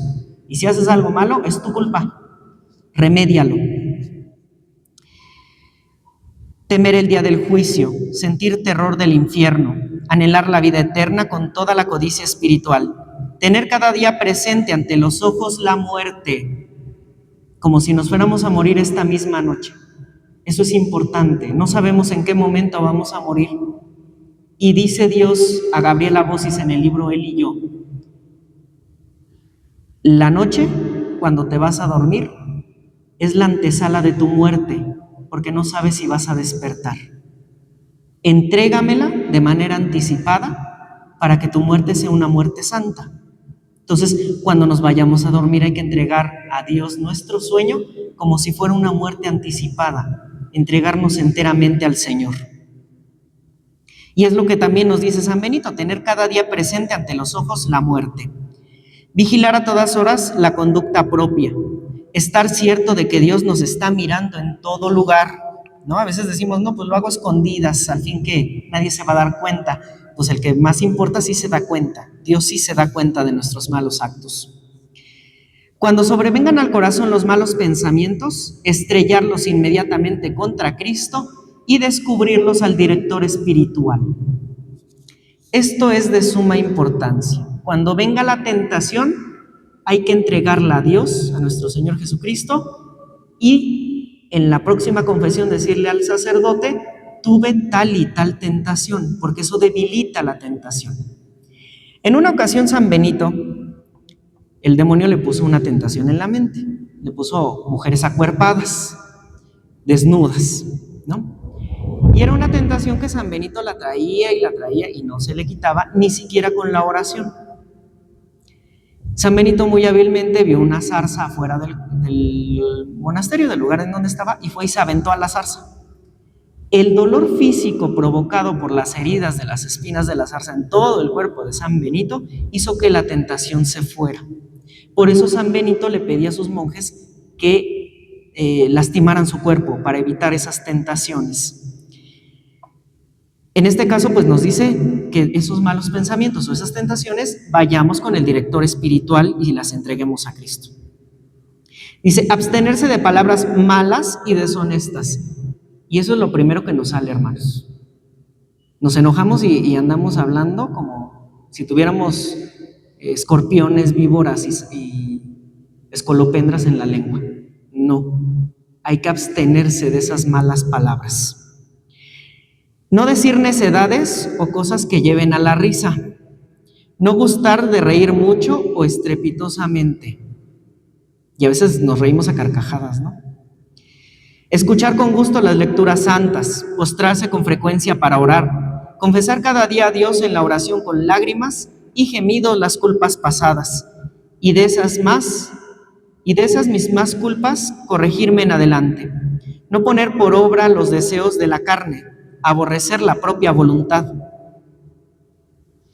Y si haces algo malo, es tu culpa. Remédialo. Temer el día del juicio, sentir terror del infierno, anhelar la vida eterna con toda la codicia espiritual, tener cada día presente ante los ojos la muerte, como si nos fuéramos a morir esta misma noche. Eso es importante, no sabemos en qué momento vamos a morir. Y dice Dios a Gabriela Bosis en el libro Él y yo, la noche, cuando te vas a dormir, es la antesala de tu muerte, porque no sabes si vas a despertar. Entrégamela de manera anticipada para que tu muerte sea una muerte santa. Entonces, cuando nos vayamos a dormir hay que entregar a Dios nuestro sueño como si fuera una muerte anticipada, entregarnos enteramente al Señor. Y es lo que también nos dice San Benito, tener cada día presente ante los ojos la muerte. Vigilar a todas horas la conducta propia, estar cierto de que Dios nos está mirando en todo lugar, ¿no? A veces decimos, no, pues lo hago a escondidas, al fin que nadie se va a dar cuenta. pues el que más importa sí se da cuenta, Dios sí se da cuenta de nuestros malos actos. Cuando sobrevengan al corazón los malos pensamientos, estrellarlos inmediatamente contra Cristo y descubrirlos al director espiritual. Esto es de suma importancia. Cuando venga la tentación, hay que entregarla a Dios, a nuestro Señor Jesucristo, y en la próxima confesión decirle al sacerdote: tuve tal y tal tentación, porque eso debilita la tentación. En una ocasión, San Benito, el demonio le puso una tentación en la mente, le puso mujeres acuerpadas, desnudas, ¿no? Y era una tentación que San Benito la traía y no se le quitaba, ni siquiera con la oración. San Benito muy hábilmente vio una zarza afuera del monasterio, del lugar en donde estaba, y fue y se aventó a la zarza. El dolor físico provocado por las heridas de las espinas de la zarza en todo el cuerpo de San Benito hizo que la tentación se fuera. Por eso San Benito le pedía a sus monjes que lastimaran su cuerpo para evitar esas tentaciones. En este caso, pues nos dice que esos malos pensamientos o esas tentaciones vayamos con el director espiritual y las entreguemos a Cristo. Dice, abstenerse de palabras malas y deshonestas. Y eso es lo primero que nos sale, hermanos. Nos enojamos y andamos hablando como si tuviéramos escorpiones, víboras y escolopendras en la lengua. No, hay que abstenerse de esas malas palabras. No decir necedades o cosas que lleven a la risa. No gustar de reír mucho o estrepitosamente. Y a veces nos reímos a carcajadas, ¿no? Escuchar con gusto las lecturas santas, postrarse con frecuencia para orar, confesar cada día a Dios en la oración con lágrimas y gemidos las culpas pasadas, y de esas mismas culpas corregirme en adelante. No poner por obra los deseos de la carne, aborrecer la propia voluntad.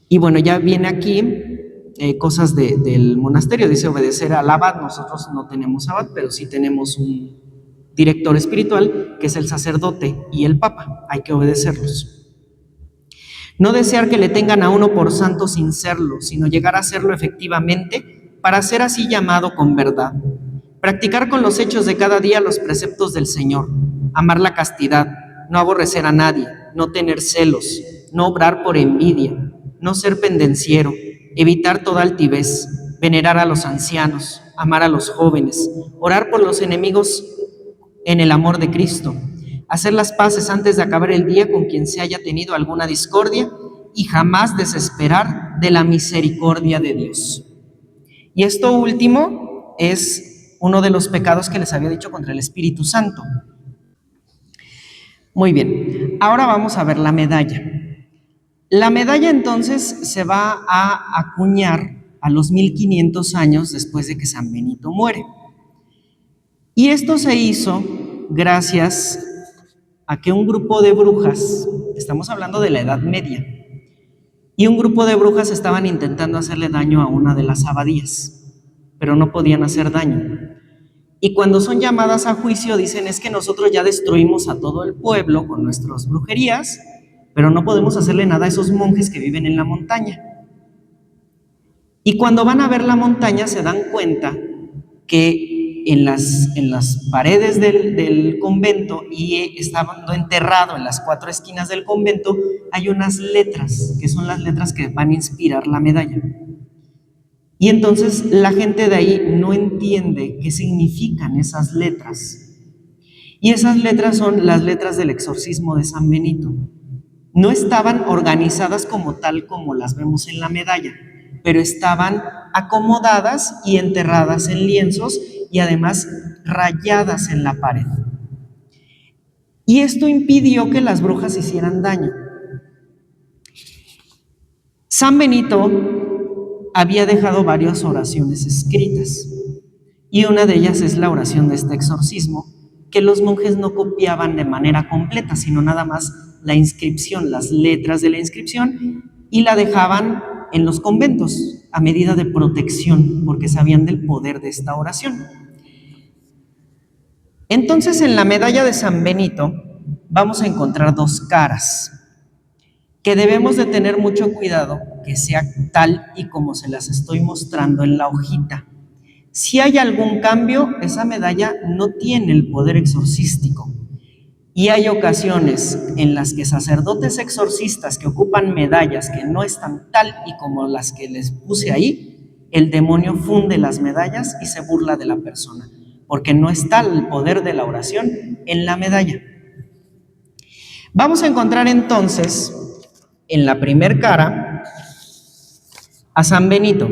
Y bueno, ya viene aquí cosas del monasterio, dice obedecer al abad. Nosotros no tenemos abad, pero sí tenemos un director espiritual, que es el sacerdote y el papa, hay que obedecerlos. No desear que le tengan a uno por santo sin serlo, sino llegar a serlo efectivamente, para ser así llamado con verdad. Practicar con los hechos de cada día los preceptos del Señor, amar la castidad, no aborrecer a nadie, no tener celos, no obrar por envidia, no ser pendenciero, evitar toda altivez, venerar a los ancianos, amar a los jóvenes, orar por los enemigos en el amor de Cristo, hacer las paces antes de acabar el día con quien se haya tenido alguna discordia y jamás desesperar de la misericordia de Dios. Y esto último es uno de los pecados que les había dicho contra el Espíritu Santo. Muy bien, ahora vamos a ver la medalla. La medalla entonces se va a acuñar a los 1500 años después de que San Benito muere. Y esto se hizo gracias a que un grupo de brujas, estamos hablando de la Edad Media, y un grupo de brujas estaban intentando hacerle daño a una de las abadías, pero no podían hacer daño. Y cuando son llamadas a juicio dicen, es que nosotros ya destruimos a todo el pueblo con nuestras brujerías, pero no podemos hacerle nada a esos monjes que viven en la montaña. Y cuando van a ver la montaña se dan cuenta que en las paredes del convento y estando enterrado en las 4 esquinas del convento hay unas letras, que son las letras que van a inspirar la medalla. Y entonces la gente de ahí no entiende qué significan esas letras. Y esas letras son las letras del exorcismo de San Benito. No estaban organizadas como tal como las vemos en la medalla, pero estaban acomodadas y enterradas en lienzos y además rayadas en la pared. Y esto impidió que las brujas hicieran daño. San Benito había dejado varias oraciones escritas y una de ellas es la oración de este exorcismo, que los monjes no copiaban de manera completa, sino nada más la inscripción, las letras de la inscripción, y la dejaban en los conventos a medida de protección, porque sabían del poder de esta oración. Entonces, en la medalla de San Benito vamos a encontrar 2 caras, que debemos de tener mucho cuidado que sea tal y como se las estoy mostrando en la hojita. Si hay algún cambio, esa medalla no tiene el poder exorcístico. Y hay ocasiones en las que sacerdotes exorcistas que ocupan medallas que no están tal y como las que les puse ahí, el demonio funde las medallas y se burla de la persona, porque no está el poder de la oración en la medalla. Vamos a encontrar entonces en la primer cara a San Benito.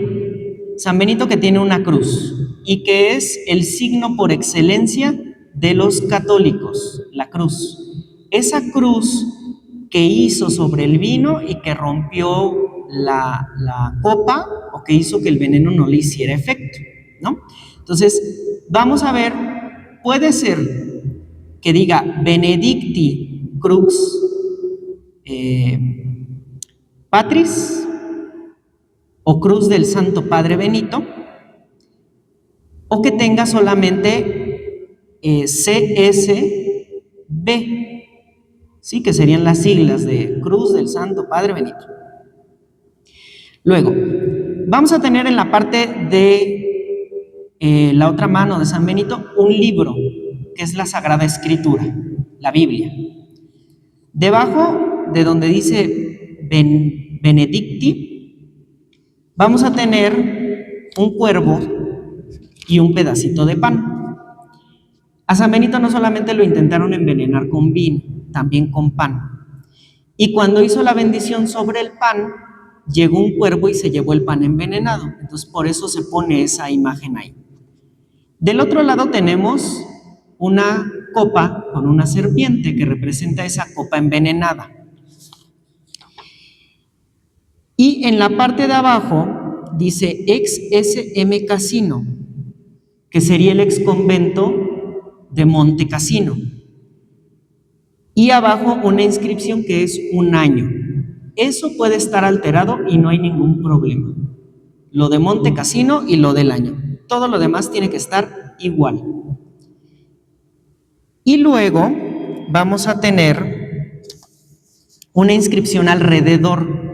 San Benito, que tiene una cruz y que es el signo por excelencia de los católicos, la cruz. Esa cruz que hizo sobre el vino y que rompió la copa, o que hizo que el veneno no le hiciera efecto, ¿no? Entonces, vamos a ver, puede ser que diga Benedicti Crux Patris o Cruz del Santo Padre Benito, o que tenga solamente CSB, ¿sí? Que serían las siglas de Cruz del Santo Padre Benito. Luego, vamos a tener en la parte de la otra mano de San Benito un libro, que es la Sagrada Escritura, la Biblia. Debajo de donde dice Benedicti, vamos a tener un cuervo y un pedacito de pan. A San Benito no solamente lo intentaron envenenar con vino, también con pan. Y cuando hizo la bendición sobre el pan, llegó un cuervo y se llevó el pan envenenado. Entonces, por eso se pone esa imagen ahí. Del otro lado tenemos una copa con una serpiente que representa esa copa envenenada. Y en la parte de abajo dice ex SM Casino, que sería el ex convento de Monte Cassino. Y abajo una inscripción que es un año. Eso puede estar alterado y no hay ningún problema. Lo de Monte Cassino y lo del año. Todo lo demás tiene que estar igual. Y luego vamos a tener una inscripción alrededor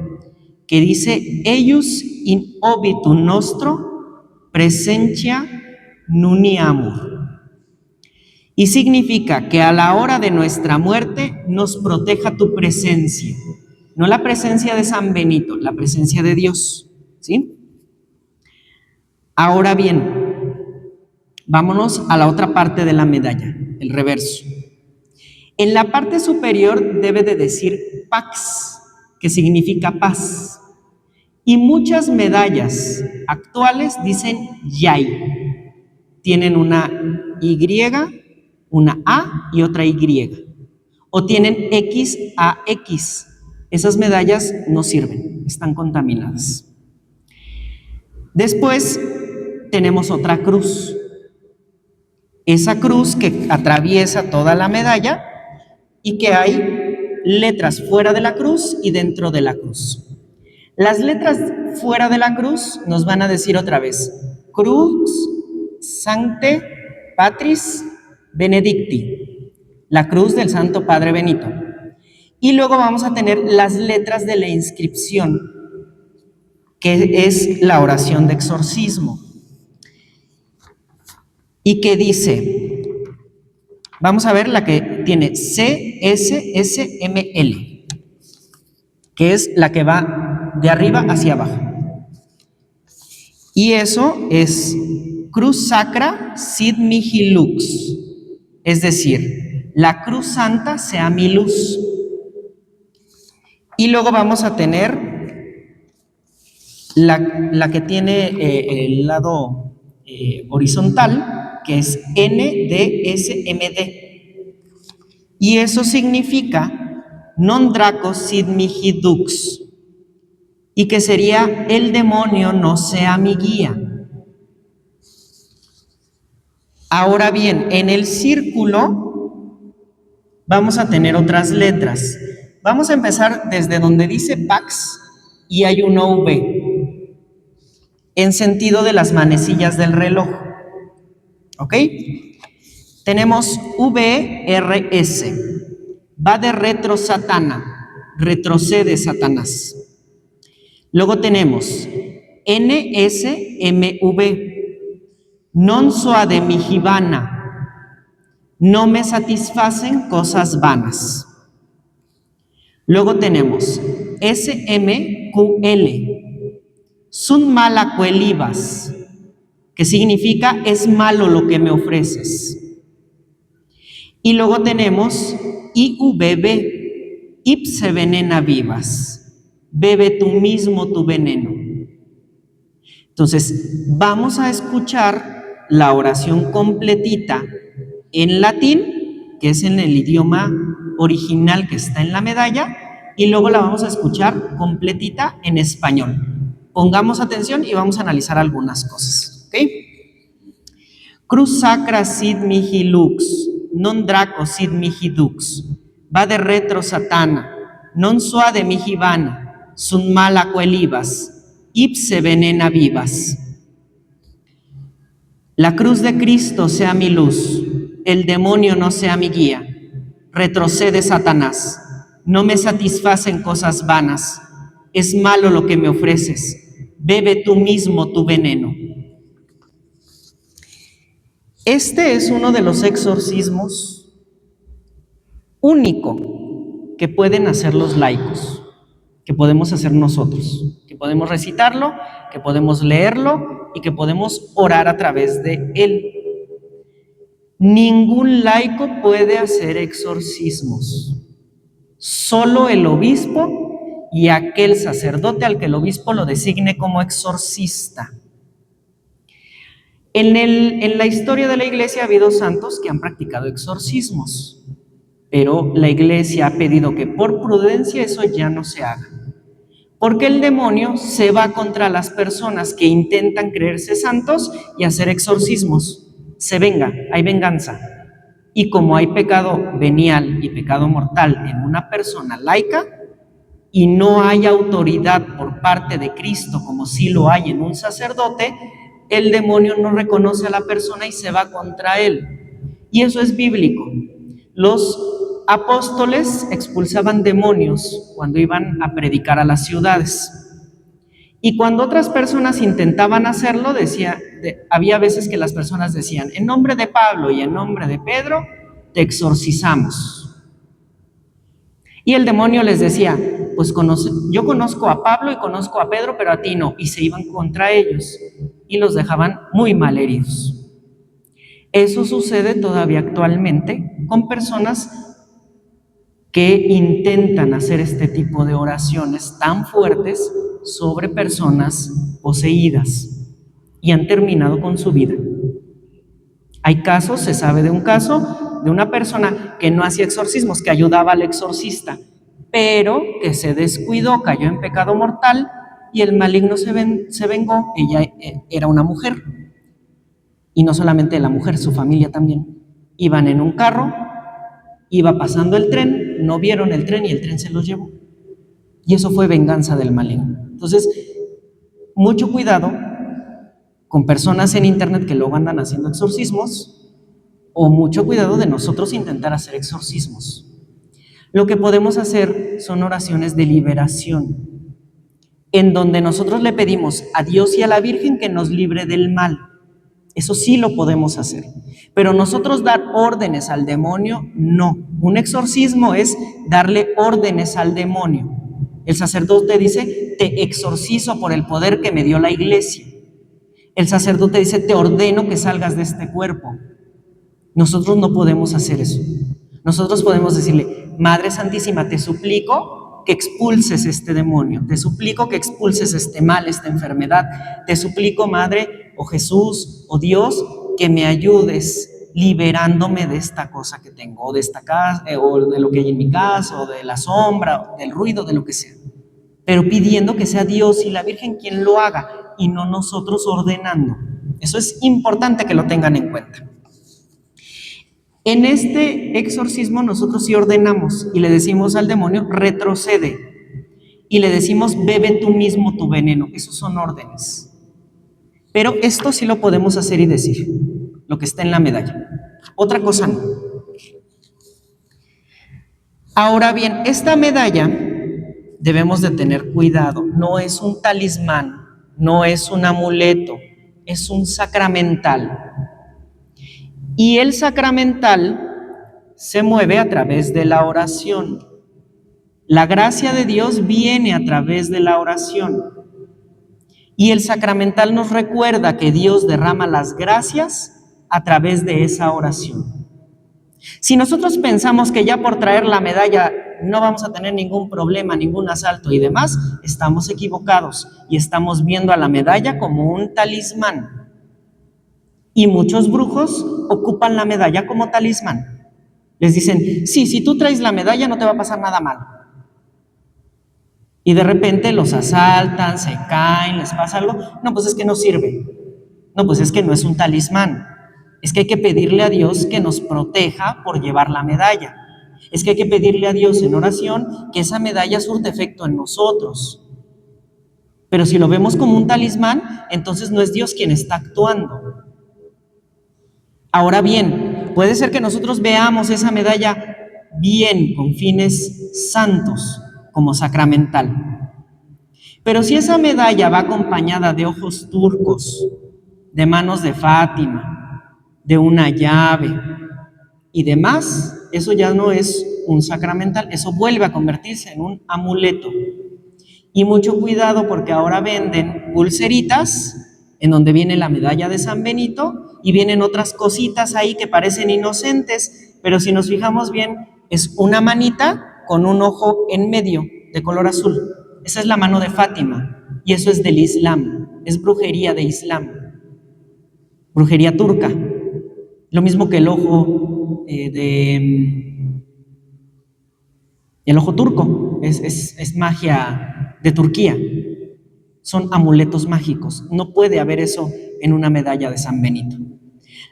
que dice eius in obitu nostro presentia nuniamur. Y significa que a la hora de nuestra muerte nos proteja tu presencia. No la presencia de San Benito, la presencia de Dios, ¿sí? Ahora bien, vámonos a la otra parte de la medalla, el reverso. En la parte superior debe de decir Pax, que significa paz. Y muchas medallas actuales dicen Yay. Tienen una Y, una A y otra Y. O tienen XAX. Esas medallas no sirven, están contaminadas. Después tenemos otra cruz. Esa cruz que atraviesa toda la medalla y que hay letras fuera de la cruz y dentro de la cruz. Las letras fuera de la cruz nos van a decir otra vez Crux Sancte Patris Benedicti, la cruz del Santo Padre Benito. Y luego vamos a tener las letras de la inscripción, que es la oración de exorcismo. Y que dice, vamos a ver la que tiene CSSML, que es la que va de arriba hacia abajo. Y eso es Cruz Sacra Sit Mihi Lux, es decir, la cruz santa sea mi luz. Y luego vamos a tener la que tiene el lado horizontal, que es NDSMD. Y eso significa non draco sit mihi dux, y que sería el demonio no sea mi guía. Ahora bien, en el círculo vamos a tener otras letras. Vamos a empezar desde donde dice Pax y hay una V en sentido de las manecillas del reloj. ¿Ok? Tenemos VRS, va de retro Satana. retrocede, Satanás. Luego tenemos NSMV, non soade mihi vana, no me satisfacen cosas vanas. Luego tenemos SMQL, sunt mala quelibas, que significa es malo lo que me ofreces. Y luego tenemos IVB, ipse venena vivas, bebe tú mismo tu veneno. Entonces, vamos a escuchar la oración completita en latín, que es en el idioma original que está en la medalla, y luego la vamos a escuchar completita en español. Pongamos atención y vamos a analizar algunas cosas, ¿ok? Cruz sacra sid mihi lux, non draco sid mihi dux, va de retro satana, non suade mihi vana, sunt mala quelibas, ipse venena vivas. La cruz de Cristo sea mi luz, el demonio no sea mi guía. Retrocede, Satanás, no me satisfacen cosas vanas, es malo lo que me ofreces, bebe tú mismo tu veneno. Este es uno de los exorcismos único que pueden hacer los laicos, que podemos hacer nosotros, que podemos recitarlo, que podemos leerlo y que podemos orar a través de él. Ningún laico puede hacer exorcismos, solo el obispo y aquel sacerdote al que el obispo lo designe como exorcista. En la historia de la iglesia ha habido santos que han practicado exorcismos, pero la iglesia ha pedido que por prudencia eso ya no se haga, porque el demonio se va contra las personas que intentan creerse santos y hacer exorcismos. Se venga, hay venganza. Y como hay pecado venial y pecado mortal en una persona laica, y no hay autoridad por parte de Cristo como sí lo hay en un sacerdote, el demonio no reconoce a la persona y se va contra él. Y eso es bíblico. Los apóstoles expulsaban demonios cuando iban a predicar a las ciudades. Y cuando otras personas intentaban hacerlo, había veces que las personas decían, en nombre de Pablo y en nombre de Pedro, te exorcizamos. Y el demonio les decía, pues yo conozco a Pablo y conozco a Pedro, pero a ti no. Y se iban contra ellos y los dejaban muy mal heridos. Eso sucede todavía actualmente con personas que intentan hacer este tipo de oraciones tan fuertes sobre personas poseídas y han terminado con su vida. Hay casos, se sabe de un caso de una persona que no hacía exorcismos, que ayudaba al exorcista, pero que se descuidó, cayó en pecado mortal y el maligno se vengó. Ella era una mujer, y no solamente la mujer, su familia también. Iban en un carro, iba pasando el tren, no vieron el tren y el tren se los llevó. Y eso fue venganza del maligno. Entonces, mucho cuidado con personas en internet que luego andan haciendo exorcismos, o mucho cuidado de nosotros intentar hacer exorcismos. Lo que podemos hacer son oraciones de liberación, en donde nosotros le pedimos a Dios y a la Virgen que nos libre del mal. Eso sí lo podemos hacer. Pero nosotros dar órdenes al demonio, no. Un exorcismo es darle órdenes al demonio. El sacerdote dice, te exorcizo por el poder que me dio la iglesia. El sacerdote dice, te ordeno que salgas de este cuerpo. Nosotros no podemos hacer eso. Nosotros podemos decirle, Madre Santísima, te suplico que expulses este demonio, te suplico que expulses este mal, esta enfermedad, te suplico, Madre, o Jesús, o Dios, que me ayudes liberándome de esta cosa que tengo, o de esta casa, o de lo que hay en mi casa, o de la sombra, o del ruido, de lo que sea. Pero pidiendo que sea Dios y la Virgen quien lo haga, y no nosotros ordenando. Eso es importante que lo tengan en cuenta. En este exorcismo nosotros sí ordenamos y le decimos al demonio, retrocede. Y le decimos, bebe tú mismo tu veneno. Esos son órdenes. Pero esto sí lo podemos hacer y decir, lo que está en la medalla. Otra cosa no. Ahora bien, esta medalla debemos de tener cuidado. No es un talismán, no es un amuleto, es un sacramental. Y el sacramental se mueve a través de la oración. La gracia de Dios viene a través de la oración. Y el sacramental nos recuerda que Dios derrama las gracias a través de esa oración. Si nosotros pensamos que ya por traer la medalla no vamos a tener ningún problema, ningún asalto y demás, estamos equivocados y estamos viendo a la medalla como un talismán. Y muchos brujos ocupan la medalla como talismán. Les dicen, sí, si tú traes la medalla no te va a pasar nada malo. Y de repente los asaltan, se caen, les pasa algo. No, pues es que no sirve. No, pues es que no es un talismán. Es que hay que pedirle a Dios que nos proteja por llevar la medalla. Es que hay que pedirle a Dios en oración que esa medalla surte efecto en nosotros. Pero si lo vemos como un talismán, entonces no es Dios quien está actuando. Ahora bien, puede ser que nosotros veamos esa medalla bien, con fines santos, como sacramental. Pero si esa medalla va acompañada de ojos turcos, de manos de Fátima, de una llave y demás, eso ya no es un sacramental, eso vuelve a convertirse en un amuleto. Y mucho cuidado porque ahora venden pulseritas en donde viene la medalla de San Benito y vienen otras cositas ahí que parecen inocentes, pero si nos fijamos bien, es una manita con un ojo en medio de color azul. Esa es la mano de Fátima y eso es del Islam, es brujería de Islam, brujería turca. Lo mismo que el ojo el ojo turco, es magia de Turquía. Son amuletos mágicos. No puede haber eso en una medalla de San Benito.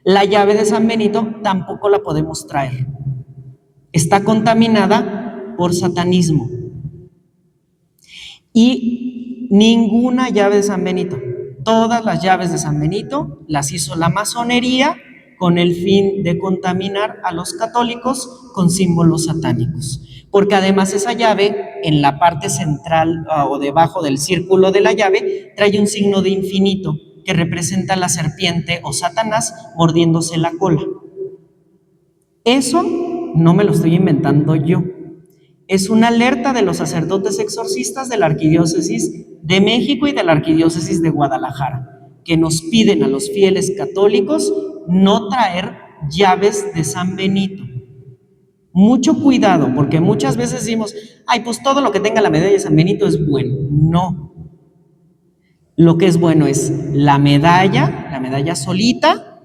La llave de San Benito tampoco la podemos traer. Está contaminada por satanismo. Y ninguna llave de San Benito, todas las llaves de San Benito las hizo la masonería con el fin de contaminar a los católicos con símbolos satánicos. Porque además esa llave, en la parte central o debajo del círculo de la llave, trae un signo de infinito que representa la serpiente o Satanás mordiéndose la cola. Eso no me lo estoy inventando yo. Es una alerta de los sacerdotes exorcistas de la Arquidiócesis de México y de la Arquidiócesis de Guadalajara, que nos piden a los fieles católicos no traer llaves de San Benito. Mucho cuidado, porque muchas veces decimos, ay, pues todo lo que tenga la medalla de San Benito es bueno. No. Lo que es bueno es la medalla solita,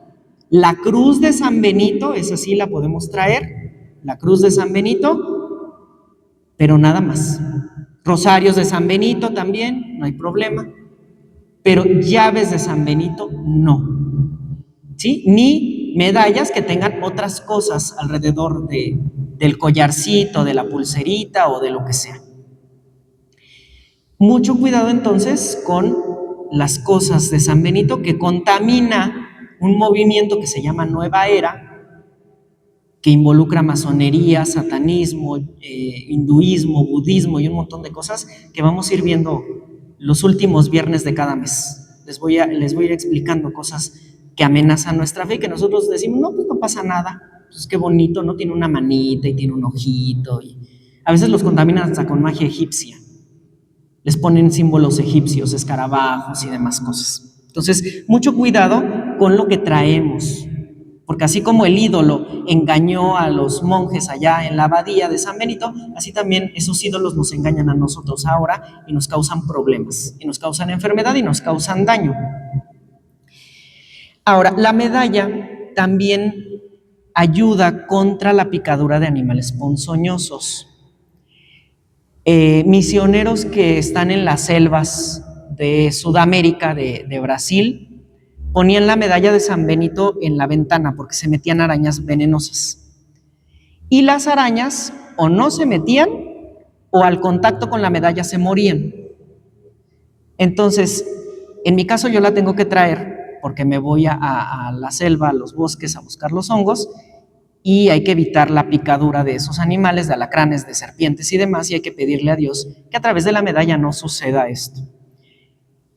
la cruz de San Benito, esa sí la podemos traer, la cruz de San Benito, pero nada más. Rosarios de San Benito también, no hay problema, pero llaves de San Benito no. ¿Sí? Ni medallas que tengan otras cosas alrededor del collarcito, de la pulserita o de lo que sea. Mucho cuidado entonces con las cosas de San Benito que contamina un movimiento que se llama Nueva Era, que involucra masonería, satanismo, hinduismo, budismo y un montón de cosas que vamos a ir viendo los últimos viernes de cada mes. Les voy a ir explicando cosas que amenazan nuestra fe y que nosotros decimos, no, pues no pasa nada, pues qué bonito, ¿no? Tiene una manita y tiene un ojito. Y a veces los contaminan hasta con magia egipcia. Les ponen símbolos egipcios, escarabajos y demás cosas. Entonces, mucho cuidado con lo que traemos, porque así como el ídolo engañó a los monjes allá en la abadía de San Benito, así también esos ídolos nos engañan a nosotros ahora y nos causan problemas, y nos causan enfermedad y nos causan daño. Ahora, la medalla también ayuda contra la picadura de animales ponzoñosos. Misioneros que están en las selvas de Sudamérica, de Brasil, ponían la medalla de San Benito en la ventana porque se metían arañas venenosas. Y las arañas o no se metían o al contacto con la medalla se morían. Entonces, en mi caso yo la tengo que traer porque me voy a la selva, a los bosques a buscar los hongos y hay que evitar la picadura de esos animales, de alacranes, de serpientes y demás, y hay que pedirle a Dios que a través de la medalla no suceda esto.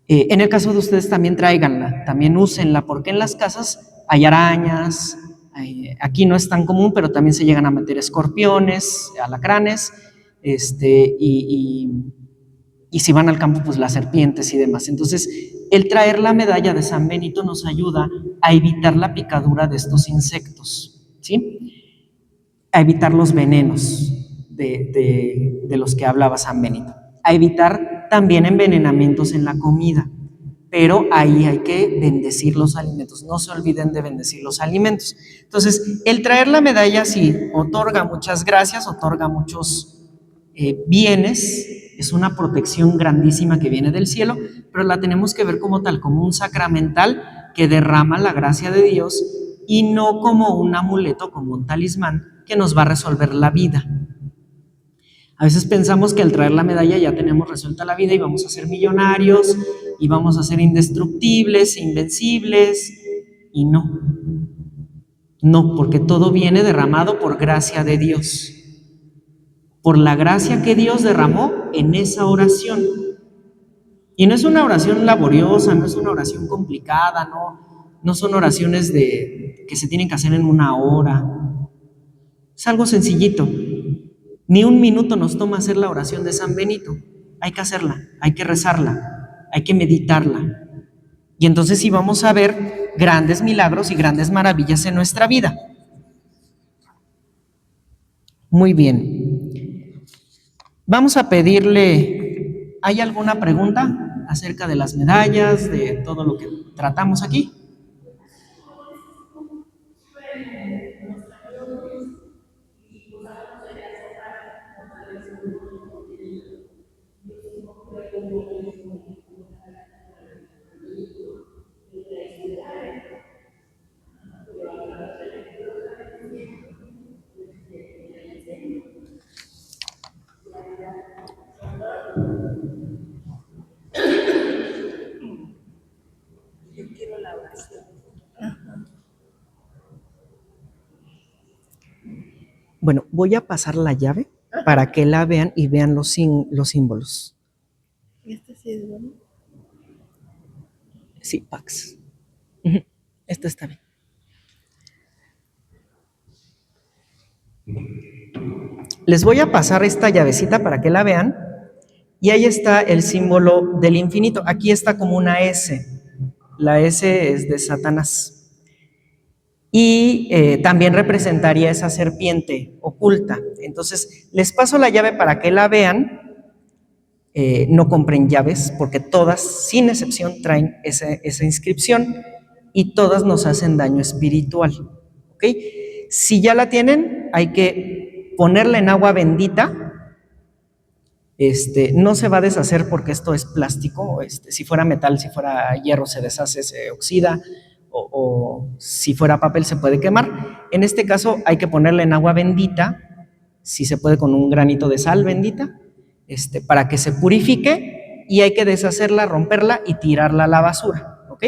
En el caso de ustedes también tráiganla, también úsenla, porque en las casas hay arañas, aquí no es tan común, pero también se llegan a meter escorpiones, alacranes, y si van al campo, pues las serpientes y demás. Entonces, el traer la medalla de San Benito nos ayuda a evitar la picadura de estos insectos, ¿sí? A evitar los venenos de los que hablaba San Benito, a evitar también envenenamientos en la comida, pero ahí hay que bendecir los alimentos, no se olviden de bendecir los alimentos. Entonces, el traer la medalla sí otorga muchas gracias, otorga muchos bienes, es una protección grandísima que viene del cielo, pero la tenemos que ver como tal, como un sacramental que derrama la gracia de Dios y no como un amuleto, como un talismán que nos va a resolver la vida. A veces pensamos que al traer la medalla ya tenemos resuelta la vida y vamos a ser millonarios y vamos a ser indestructibles, invencibles, y no. No, porque todo viene derramado por gracia de Dios, por la gracia que Dios derramó en esa oración. Y no es una oración laboriosa, no es una oración complicada, no son oraciones que se tienen que hacer en una hora. Es algo sencillito. Ni un minuto nos toma hacer la oración de San Benito. Hay que hacerla, hay que rezarla, hay que meditarla. Y entonces sí vamos a ver grandes milagros y grandes maravillas en nuestra vida. Muy bien. Vamos a pedirle, ¿hay alguna pregunta acerca de las medallas, de todo lo que tratamos aquí? Bueno, voy a pasar la llave para que la vean y vean los símbolos. ¿Este sí es bueno? Sí, Pax. Esto está bien. Les voy a pasar esta llavecita para que la vean. Y ahí está el símbolo del infinito. Aquí está como una S. La S es de Satanás. Y también representaría esa serpiente oculta. Entonces, les paso la llave para que la vean. No compren llaves porque todas, sin excepción, traen esa inscripción y todas nos hacen daño espiritual. ¿Ok? Si ya la tienen, hay que ponerla en agua bendita. No se va a deshacer porque esto es plástico. Si fuera metal, si fuera hierro, se deshace, se oxida, o si fuera papel, se puede quemar. En este caso, hay que ponerla en agua bendita, si se puede con un granito de sal bendita, para que se purifique, y hay que deshacerla, romperla y tirarla a la basura, ¿ok?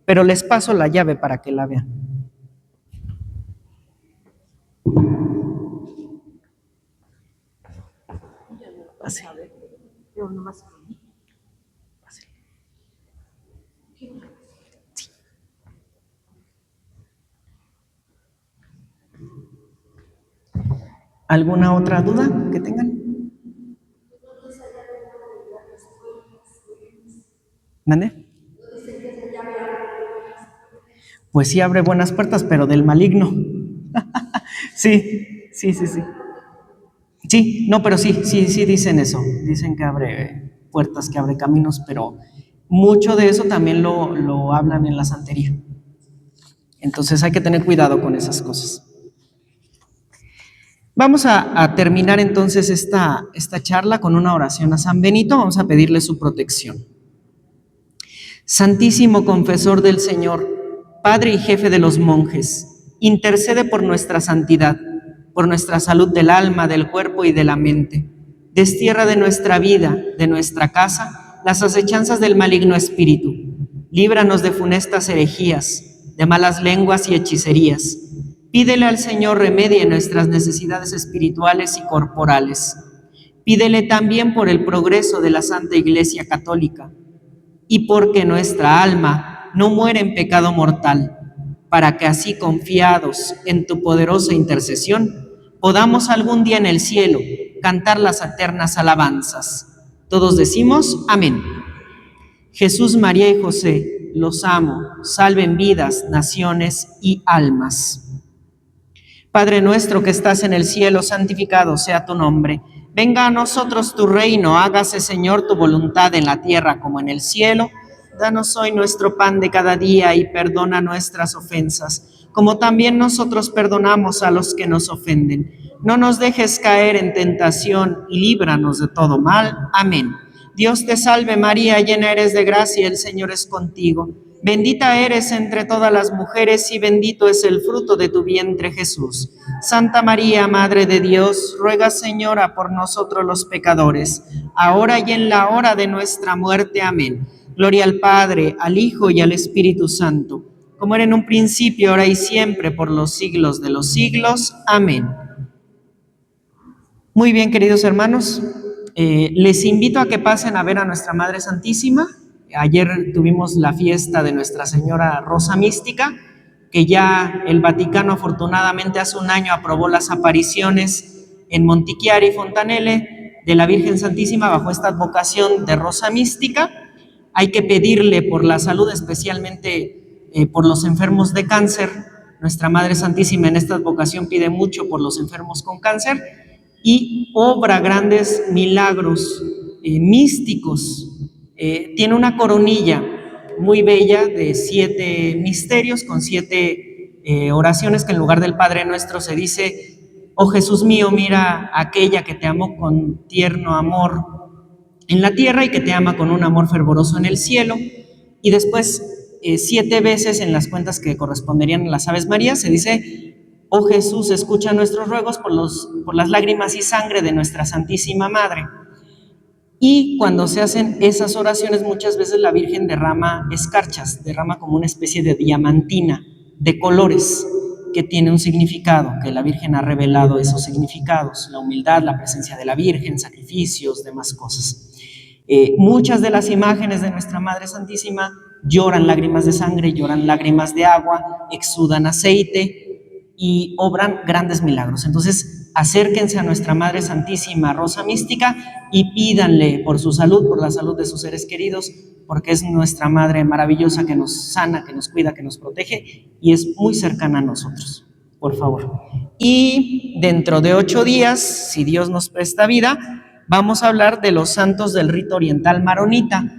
Pero les paso la llave para que la vean. Así. Sí. ¿Alguna otra duda que tengan? ¿Mande? Pues sí abre buenas puertas, pero del maligno. Sí. Sí, no, pero sí dicen eso. Dicen que abre puertas, que abre caminos, pero mucho de eso también lo hablan en la santería. Entonces hay que tener cuidado con esas cosas. Vamos a terminar entonces esta charla con una oración a San Benito. Vamos a pedirle su protección. Santísimo confesor del Señor, Padre y jefe de los monjes, intercede por nuestra santidad, por nuestra salud del alma, del cuerpo y de la mente. Destierra de nuestra vida, de nuestra casa, las acechanzas del maligno espíritu. Líbranos de funestas herejías, de malas lenguas y hechicerías. Pídele al Señor remedie nuestras necesidades espirituales y corporales. Pídele también por el progreso de la Santa Iglesia Católica y porque nuestra alma no muere en pecado mortal, para que así, confiados en tu poderosa intercesión, podamos algún día en el cielo cantar las eternas alabanzas. Todos decimos amén. Jesús, María y José, los amo, salven vidas, naciones y almas. Padre nuestro que estás en el cielo, santificado sea tu nombre. Venga a nosotros tu reino, hágase, Señor, tu voluntad en la tierra como en el cielo. Danos hoy nuestro pan de cada día y perdona nuestras ofensas, como también nosotros perdonamos a los que nos ofenden. No nos dejes caer en tentación y líbranos de todo mal. Amén. Dios te salve María, llena eres de gracia, el Señor es contigo. Bendita eres entre todas las mujeres y bendito es el fruto de tu vientre, Jesús. Santa María, Madre de Dios, ruega, Señora, por nosotros los pecadores, ahora y en la hora de nuestra muerte. Amén. Gloria al Padre, al Hijo y al Espíritu Santo, como era en un principio, ahora y siempre, por los siglos de los siglos. Amén. Muy bien, queridos hermanos, les invito a que pasen a ver a nuestra Madre Santísima. Ayer tuvimos la fiesta de Nuestra Señora Rosa Mística, que ya el Vaticano afortunadamente hace un año aprobó las apariciones en Montichiari y Fontanelle de la Virgen Santísima bajo esta advocación de Rosa Mística. Hay que pedirle por la salud, especialmente por los enfermos de cáncer. Nuestra Madre Santísima en esta advocación pide mucho por los enfermos con cáncer y obra grandes milagros místicos. Tiene una coronilla muy bella de 7 misterios con 7 oraciones que en lugar del Padre Nuestro se dice: oh Jesús mío, mira aquella que te amó con tierno amor en la tierra y que te ama con un amor fervoroso en el cielo. Y después 7 veces en las cuentas que corresponderían a las Aves Marías se dice: oh Jesús, escucha nuestros ruegos por las lágrimas y sangre de nuestra Santísima Madre. Y cuando se hacen esas oraciones, muchas veces la Virgen derrama escarchas, derrama como una especie de diamantina de colores que tiene un significado, que la Virgen ha revelado esos significados: la humildad, la presencia de la Virgen, sacrificios, demás cosas. Muchas de las imágenes de nuestra Madre Santísima lloran lágrimas de sangre, lloran lágrimas de agua, exudan aceite y obran grandes milagros. Entonces, acérquense a nuestra Madre Santísima Rosa Mística y pídanle por su salud, por la salud de sus seres queridos, porque es nuestra Madre maravillosa que nos sana, que nos cuida, que nos protege y es muy cercana a nosotros. Por favor. Y dentro de 8 días, si Dios nos presta vida, vamos a hablar de los santos del rito oriental maronita.